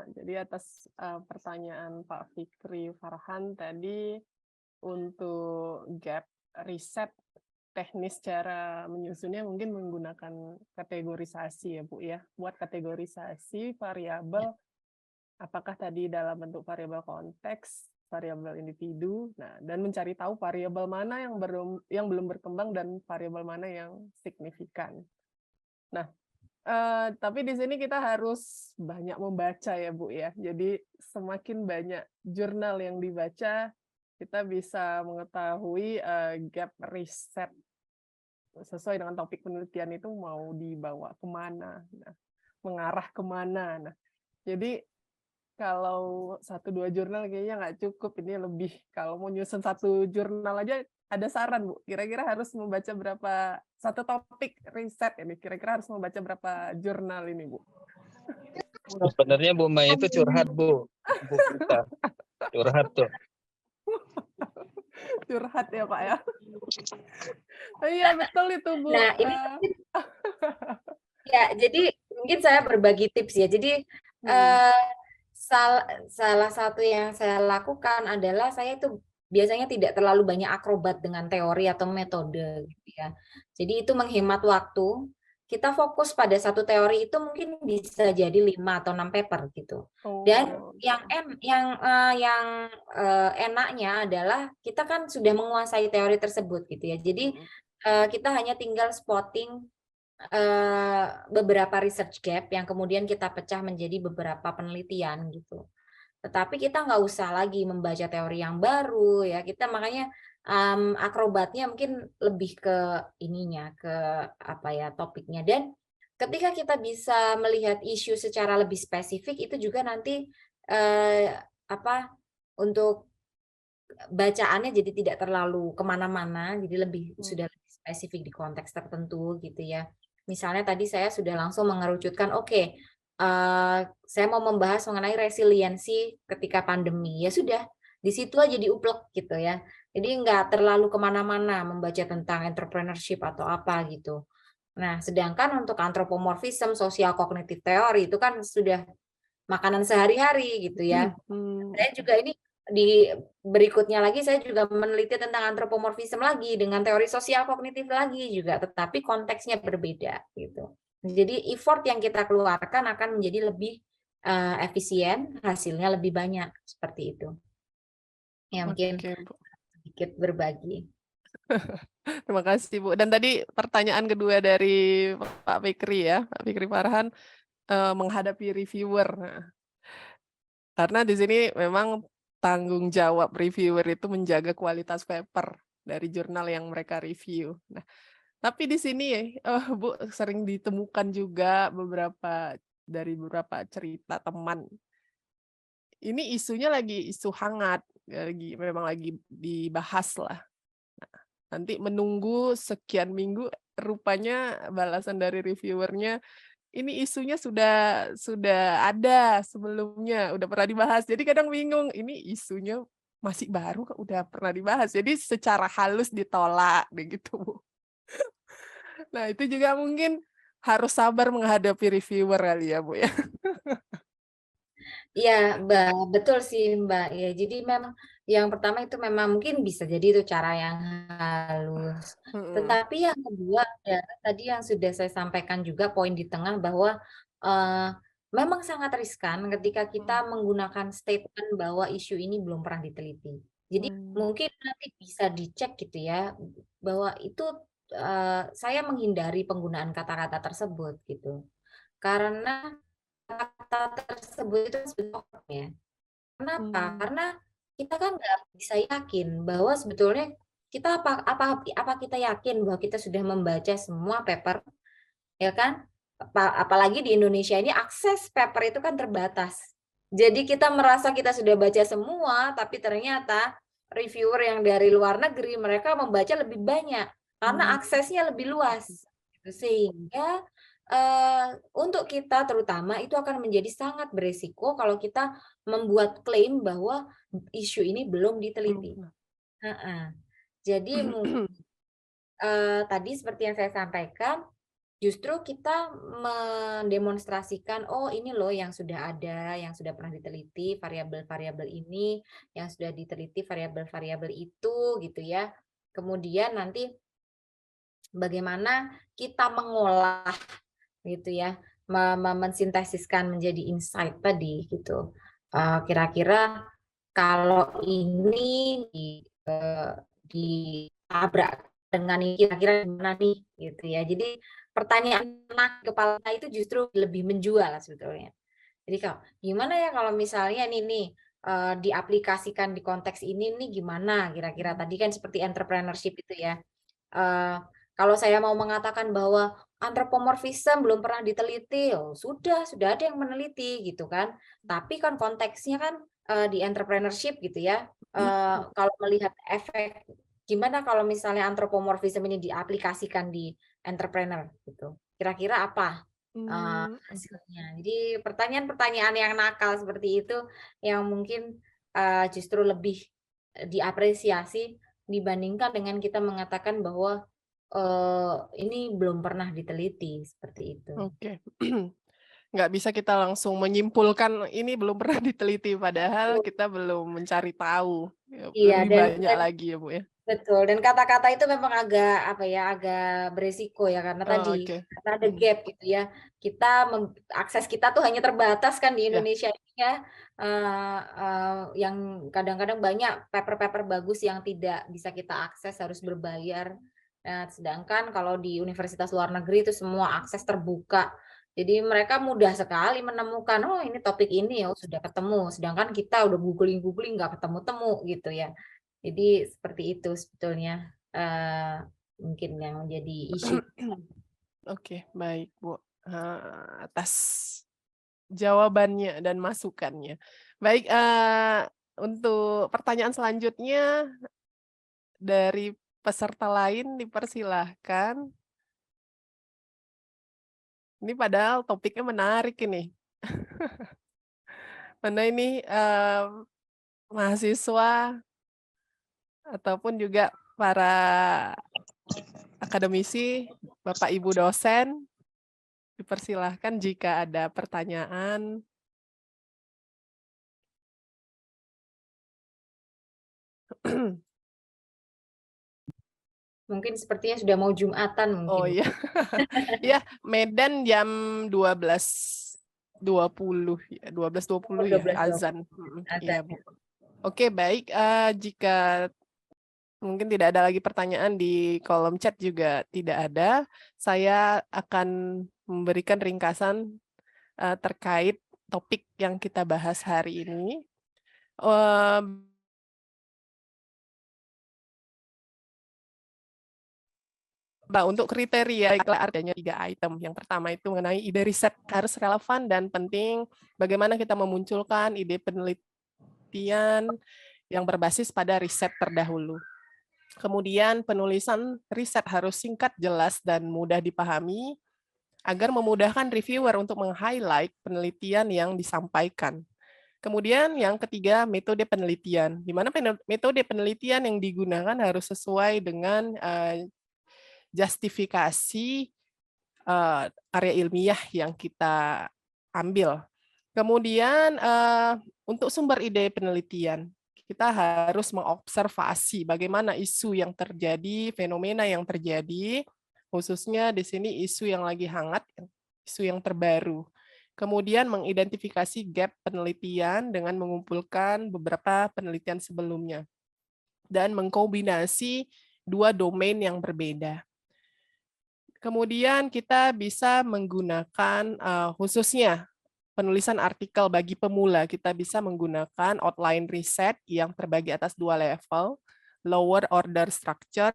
Jadi atas pertanyaan Pak Fikri Farhan tadi, untuk gap riset teknis cara menyusunnya mungkin menggunakan kategorisasi ya Bu ya. Buat kategorisasi variabel, apakah tadi dalam bentuk variabel konteks, variabel individu, nah, dan mencari tahu variabel mana yang belum berkembang dan variabel mana yang signifikan. Nah, tapi di sini kita harus banyak membaca ya Bu ya. Jadi semakin banyak jurnal yang dibaca, kita bisa mengetahui gap riset sesuai dengan topik penelitian itu mau dibawa kemana, nah, mengarah kemana. Nah, jadi kalau 1-2 jurnal kayaknya nggak cukup, ini lebih kalau mau nyusun 1 jurnal aja ada saran Bu, kira-kira harus membaca berapa, satu topik riset ini, kira-kira harus membaca berapa jurnal ini Bu?
Sebenarnya Bu Mai itu curhat Bu kita. Curhat tuh.
Curhat ya Pak ya. Oh, iya betul itu Bu.
Nah, ini ya, jadi mungkin saya berbagi tips ya. Jadi salah satu yang saya lakukan adalah saya itu biasanya tidak terlalu banyak akrobat dengan teori atau metode gitu ya. Jadi itu menghemat waktu. Kita fokus pada satu teori itu mungkin bisa jadi 5 atau 6 paper gitu. Dan yang enaknya adalah kita kan sudah menguasai teori tersebut gitu ya. Jadi kita hanya tinggal spotting beberapa research gap yang kemudian kita pecah menjadi beberapa penelitian gitu. Tetapi kita nggak usah lagi membaca teori yang baru ya. Kita makanya akrobatnya mungkin lebih ke ininya, ke apa ya, topiknya. Dan ketika kita bisa melihat isu secara lebih spesifik, itu juga nanti untuk bacaannya jadi tidak terlalu kemana-mana, jadi sudah lebih spesifik di konteks tertentu gitu ya. Misalnya tadi saya sudah langsung mengerucutkan, oke, saya mau membahas mengenai resiliensi ketika pandemi, ya sudah di situ aja diuplek gitu ya. Jadi nggak terlalu kemana-mana membaca tentang entrepreneurship atau apa gitu. Nah, sedangkan untuk antropomorfism, sosial kognitif teori itu kan sudah makanan sehari-hari gitu ya. Saya juga ini di berikutnya lagi saya juga meneliti tentang antropomorfism lagi dengan teori sosial kognitif lagi juga, tetapi konteksnya berbeda gitu. Jadi effort yang kita keluarkan akan menjadi lebih efisien, hasilnya lebih banyak seperti itu. Ya mungkin sedikit berbagi.
Terima kasih Bu. Dan tadi pertanyaan kedua dari Pak Fikri ya, Pak Fikri Farhan, menghadapi reviewer. Nah, karena di sini memang tanggung jawab reviewer itu menjaga kualitas paper dari jurnal yang mereka review. Nah, tapi di sini Bu sering ditemukan juga dari beberapa cerita teman. Ini isunya lagi isu hangat, memang lagi dibahas lah. Nah, nanti menunggu sekian minggu, rupanya balasan dari reviewernya, ini isunya sudah ada sebelumnya, udah pernah dibahas. Jadi kadang bingung, ini isunya masih baru, udah pernah dibahas. Jadi secara halus ditolak, begitu. Nah itu juga mungkin harus sabar menghadapi reviewer kali ya Bu ya.
Iya, Mbak, betul sih Mbak. Ya, jadi memang yang pertama itu memang mungkin bisa jadi itu cara yang halus. Tetapi yang kedua adalah tadi yang sudah saya sampaikan juga poin di tengah bahwa memang sangat riskan ketika kita menggunakan statement bahwa isu ini belum pernah diteliti. Jadi mungkin nanti bisa dicek gitu ya bahwa itu saya menghindari penggunaan kata-kata tersebut gitu. Karena kata tersebut itu sebetulnya. Kenapa? Karena kita kan nggak bisa yakin bahwa sebetulnya kita apa kita yakin bahwa kita sudah membaca semua paper, ya kan? Apalagi di Indonesia ini akses paper itu kan terbatas. Jadi kita merasa kita sudah baca semua, tapi ternyata reviewer yang dari luar negeri mereka membaca lebih banyak karena aksesnya lebih luas. Sehingga untuk kita terutama itu akan menjadi sangat beresiko kalau kita membuat klaim bahwa isu ini belum diteliti. Jadi tadi seperti yang saya sampaikan, justru kita mendemonstrasikan, oh ini loh yang sudah ada, yang sudah pernah diteliti variabel-variabel ini, yang sudah diteliti variabel-variabel itu gitu ya. Kemudian nanti bagaimana kita mengolah gitu ya, mensintesiskan menjadi insight tadi gitu. Kira-kira kalau ini ditabrak dengan ini kira-kira gimana nih gitu ya. Jadi pertanyaan anak kepala itu justru lebih menjual sebetulnya. Jadi kalau gimana ya kalau misalnya nih diaplikasikan di konteks ini nih gimana kira-kira tadi kan seperti entrepreneurship itu ya. Kalau saya mau mengatakan bahwa anthropomorphism belum pernah diteliti, oh, sudah ada yang meneliti gitu kan. Tapi kan konteksnya kan di entrepreneurship gitu ya. Kalau melihat efek gimana kalau misalnya anthropomorphism ini diaplikasikan di entrepreneur gitu. Kira-kira apa hasilnya? Jadi pertanyaan-pertanyaan yang nakal seperti itu yang mungkin justru lebih diapresiasi dibandingkan dengan kita mengatakan bahwa ini belum pernah diteliti seperti itu.
Oke. Nggak bisa kita langsung menyimpulkan ini belum pernah diteliti, padahal kita belum mencari tahu.
Iya,
Lebih banyak lagi ya Bu ya.
Betul, dan kata-kata itu memang agak beresiko ya karena karena ada gap gitu ya. Akses kita tuh hanya terbatas kan di Indonesia ini ya. Yang kadang-kadang banyak paper-paper bagus yang tidak bisa kita akses, harus berbayar. Nah, sedangkan kalau di universitas luar negeri itu semua akses terbuka. Jadi mereka mudah sekali menemukan, oh ini topik ini ya sudah ketemu. Sedangkan kita udah googling nggak ketemu-temu gitu ya. Jadi seperti itu sebetulnya mungkin yang menjadi isu.
Oke, baik Bu. Atas jawabannya dan masukannya. Baik, untuk pertanyaan selanjutnya dari peserta lain dipersilahkan. Ini padahal topiknya menarik ini. Mana ini mahasiswa ataupun juga para akademisi, Bapak Ibu dosen, dipersilahkan jika ada pertanyaan.
Mungkin sepertinya sudah mau Jumatan mungkin.
Oh iya. Ya, Medan jam 12.20 ya, 12.20 ya azan. Iya, Bu. Oke, baik. Jika mungkin tidak ada lagi pertanyaan di kolom chat juga tidak ada, saya akan memberikan ringkasan terkait topik yang kita bahas hari ini. Nah, untuk kriteria adanya 3 item. Yang pertama itu mengenai ide riset harus relevan dan penting. Bagaimana kita memunculkan ide penelitian yang berbasis pada riset terdahulu. Kemudian penulisan riset harus singkat, jelas, dan mudah dipahami agar memudahkan reviewer untuk meng-highlight penelitian yang disampaikan. Kemudian yang ketiga, metode penelitian. Di mana metode penelitian yang digunakan harus sesuai dengan justifikasi karya ilmiah yang kita ambil. Kemudian untuk sumber ide penelitian, kita harus mengobservasi bagaimana isu yang terjadi, fenomena yang terjadi, khususnya di sini isu yang lagi hangat, isu yang terbaru. Kemudian mengidentifikasi gap penelitian dengan mengumpulkan beberapa penelitian sebelumnya. Dan mengkombinasi 2 domain yang berbeda. Kemudian kita bisa menggunakan khususnya penulisan artikel bagi pemula, kita bisa menggunakan outline riset yang terbagi atas 2 level, lower order structure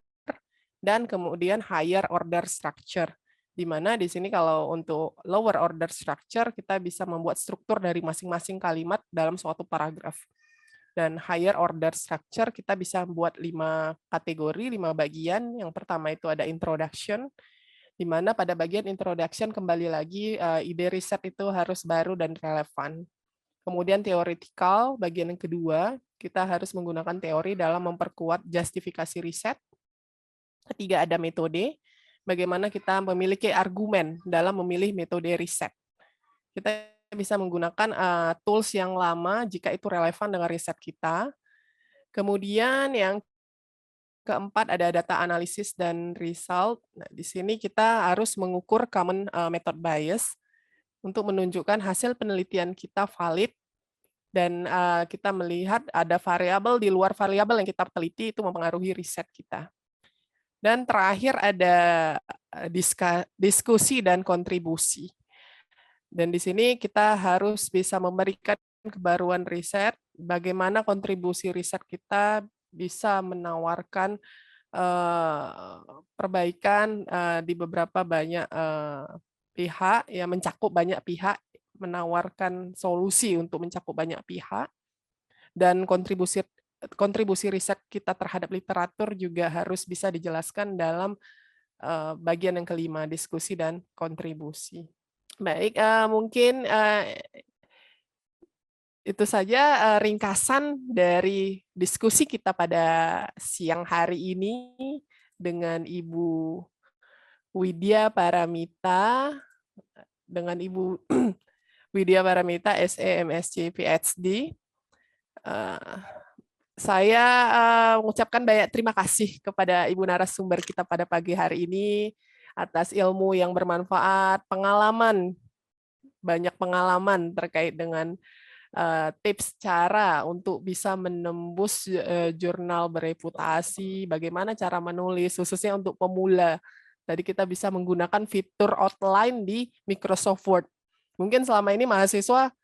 dan kemudian higher order structure. Di mana di sini kalau untuk lower order structure kita bisa membuat struktur dari masing-masing kalimat dalam suatu paragraf. Dan higher order structure kita bisa membuat 5 kategori, 5 bagian. Yang pertama itu ada introduction, di mana pada bagian introduction kembali lagi ide riset itu harus baru dan relevan. Kemudian theoretical, bagian yang kedua, kita harus menggunakan teori dalam memperkuat justifikasi riset. Ketiga ada metode, bagaimana kita memiliki argumen dalam memilih metode riset. Kita bisa menggunakan tools yang lama jika itu relevan dengan riset kita. Kemudian yang keempat ada data analisis dan result. Nah, di sini kita harus mengukur common method bias untuk menunjukkan hasil penelitian kita valid, dan kita melihat ada variabel di luar variabel yang kita teliti itu mempengaruhi riset kita. Dan terakhir ada diskusi dan kontribusi. Dan di sini kita harus bisa memberikan kebaruan riset, bagaimana kontribusi riset kita bisa menawarkan perbaikan di beberapa banyak pihak, ya mencakup banyak pihak, menawarkan solusi untuk mencakup banyak pihak, dan kontribusi riset kita terhadap literatur juga harus bisa dijelaskan dalam bagian yang kelima, diskusi dan kontribusi. Baik, mungkin itu saja ringkasan dari diskusi kita pada siang hari ini dengan Ibu Widya Paramita, dengan Ibu Widya Paramita, SE, MSc, PhD. Saya mengucapkan banyak terima kasih kepada Ibu narasumber kita pada pagi hari ini atas ilmu yang bermanfaat, banyak pengalaman terkait dengan tips cara untuk bisa menembus jurnal bereputasi, bagaimana cara menulis, khususnya untuk pemula. Tadi kita bisa menggunakan fitur outline di Microsoft Word. Mungkin selama ini mahasiswa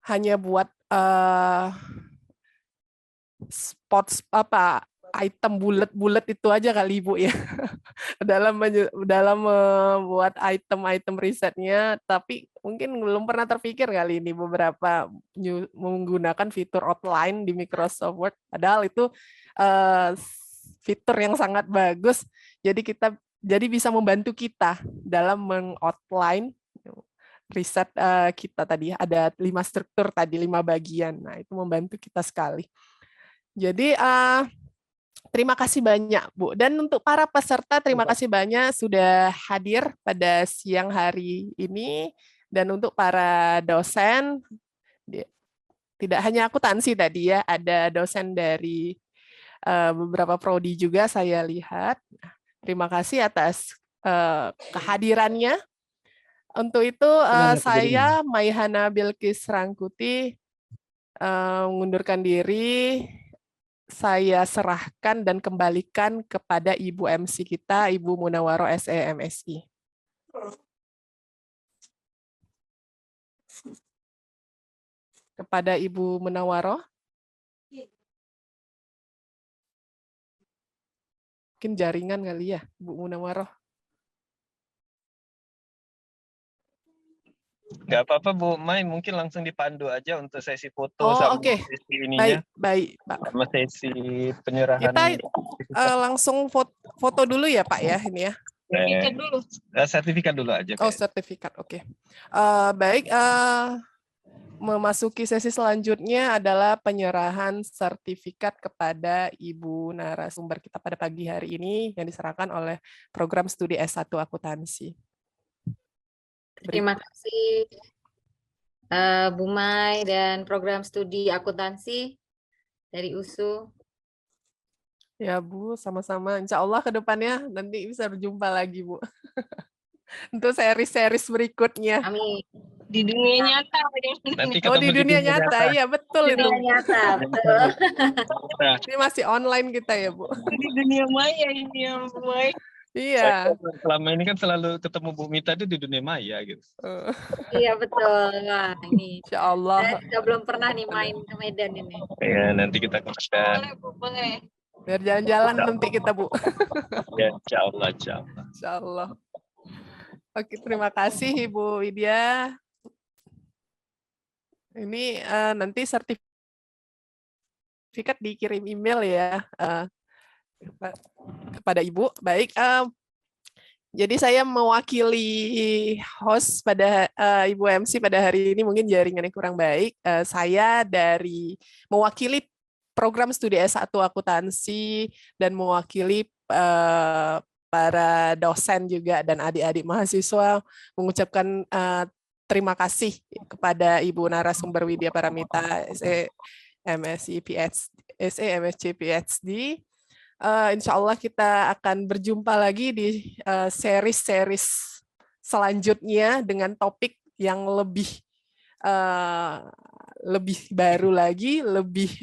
hanya buat item bulat-bulat itu aja kali Ibu ya dalam membuat item-item risetnya, tapi mungkin belum pernah terpikir kali ini beberapa menggunakan fitur outline di Microsoft Word, padahal itu fitur yang sangat bagus, jadi bisa membantu kita dalam mengoutline riset kita tadi. Ada 5 struktur tadi, 5 bagian, nah itu membantu kita sekali. Jadi terima kasih banyak, Bu. Dan untuk para peserta, terima kasih banyak sudah hadir pada siang hari ini. Dan untuk para dosen, tidak hanya akuntansi tadi ya, ada dosen dari beberapa prodi juga saya lihat. Terima kasih atas kehadirannya. Untuk itu saya, Maihana Bilqis Rangkuti, mengundurkan diri. Saya serahkan dan kembalikan kepada Ibu MC kita, Ibu Munawwaroh SE, MSI. Kepada Ibu Munawwaroh. Mungkin jaringan kali ya, Bu Munawwaroh.
Nggak apa-apa Bu Mai, mungkin langsung dipandu aja untuk sesi foto sama sesi ininya.
Baik, Pak.
Sama sesi penyerahan.
Kita langsung foto dulu ya Pak ya ini ya.
Sertifikat dulu.
Sertifikat dulu aja.
Oh, sertifikat, oke. Baik, memasuki sesi selanjutnya adalah penyerahan sertifikat kepada Ibu narasumber kita pada pagi hari ini yang diserahkan oleh program studi S1 Akuntansi.
Terima kasih Bu Mai dan program studi akuntansi dari USU.
Ya Bu, sama-sama. Insya Allah ke depannya nanti bisa berjumpa lagi Bu. Untuk seri-series berikutnya.
Amin.
Di dunia nyata.
Nanti
di dunia nyata, iya betul itu.
Dunia nyata, betul.
Ini masih online kita ya Bu.
Di dunia maya ini ya Bu Mai.
Iya.
Selama ini kan selalu ketemu Bu Mita itu di dunia maya gitu.
Iya betul. Wah, ini.
Insya Allah.
Saya juga belum pernah nih main ke Medan ini.
Ya, nanti kita kembali.
Boleh Bu, boleh.
Biar jalan-jalan nanti kita Bu.
Ya, insya Allah, insya Allah.
Insya Allah. Oke, terima kasih Ibu Widya. Ini nanti sertifikat dikirim email ya kepada Ibu. Baik, jadi saya mewakili host pada Ibu MC pada hari ini, mungkin jaringannya kurang baik. Saya mewakili program studi S1 Akuntansi dan mewakili para dosen juga dan adik-adik mahasiswa mengucapkan terima kasih kepada Ibu narasumber Widya Paramita, SE, MSc, PhD, Insya Allah kita akan berjumpa lagi di series-series selanjutnya dengan topik yang lebih baru lagi, lebih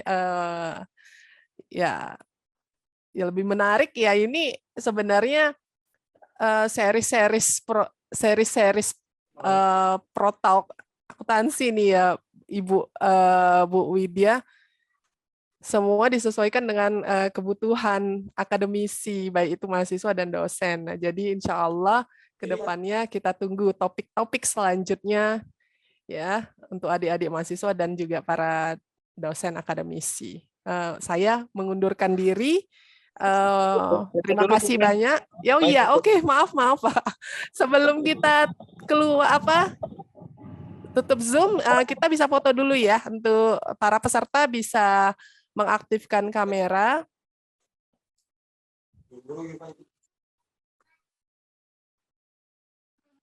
ya lebih menarik ya. Ini sebenarnya series-series Pro Talk akuntansi nih ya, Bu Widya. Semua disesuaikan dengan kebutuhan akademisi, baik itu mahasiswa dan dosen. Nah, jadi insya Allah ke depannya kita tunggu topik-topik selanjutnya ya untuk adik-adik mahasiswa dan juga para dosen akademisi. Saya mengundurkan diri. Terima kasih banyak. Oh iya, oke, maaf Pak. Sebelum kita keluar tutup Zoom, kita bisa foto dulu ya. Untuk para peserta bisa mengaktifkan kamera.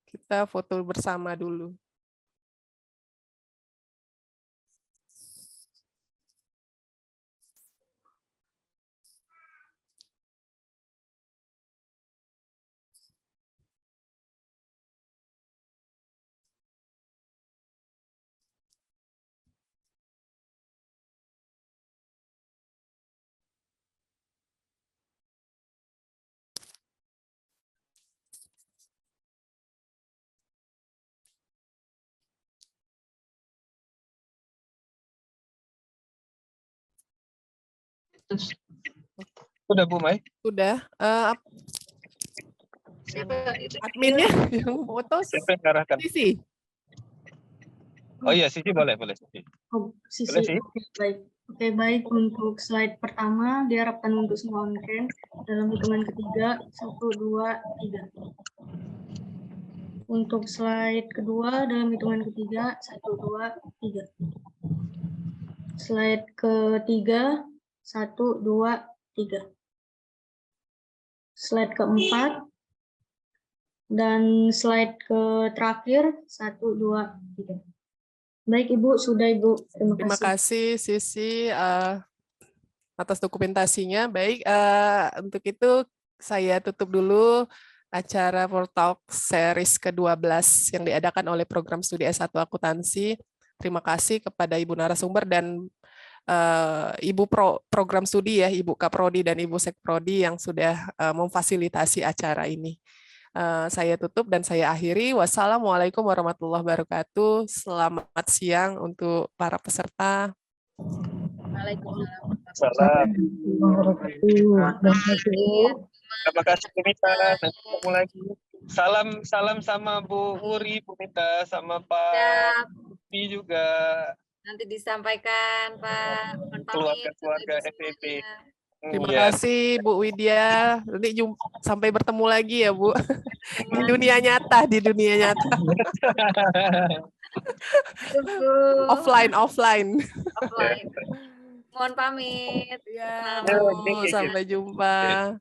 Kita foto bersama dulu.
Udah Bu Mai?
Udah. Adminnya yang foto
Siapa yang mengarahkan?
Sisi.
Oh iya, Sisi boleh Sisi.
Oh, Sisi.
Boleh, Sisi?
Oke, baik. Untuk slide pertama diharapkan untuk semua on-cam dalam hitungan ketiga, 1, 2, 3. Untuk slide kedua dalam hitungan ketiga, 1, 2, 3. Slide ketiga, 1, 2, 3. Slide keempat dan slide ke terakhir 1, 2, 3. Baik Ibu, sudah Ibu.
Terima kasih Sisi atas dokumentasinya. Baik, untuk itu saya tutup dulu acara Pro Talk series ke-12 yang diadakan oleh program studi S1 Akuntansi. Terima kasih kepada Ibu narasumber dan Ibu program studi ya, Ibu Kaprodi dan Ibu Sekprodi yang sudah memfasilitasi acara ini. Saya tutup dan saya akhiri. Wassalamualaikum warahmatullahi wabarakatuh. Selamat siang untuk para peserta.
Waalaikumsalam. Terima kasih Bu Mita. Nanti ketemu lagi. Salam sama Bu Uri, Bu Mita, sama Pak Pi juga.
Nanti disampaikan Pak.
Keluarga FEB.
Terima kasih Bu Widya. Nanti sampai bertemu lagi ya Bu. Di dunia nyata. Offline.
Mohon pamit.
Ya, sampai jumpa.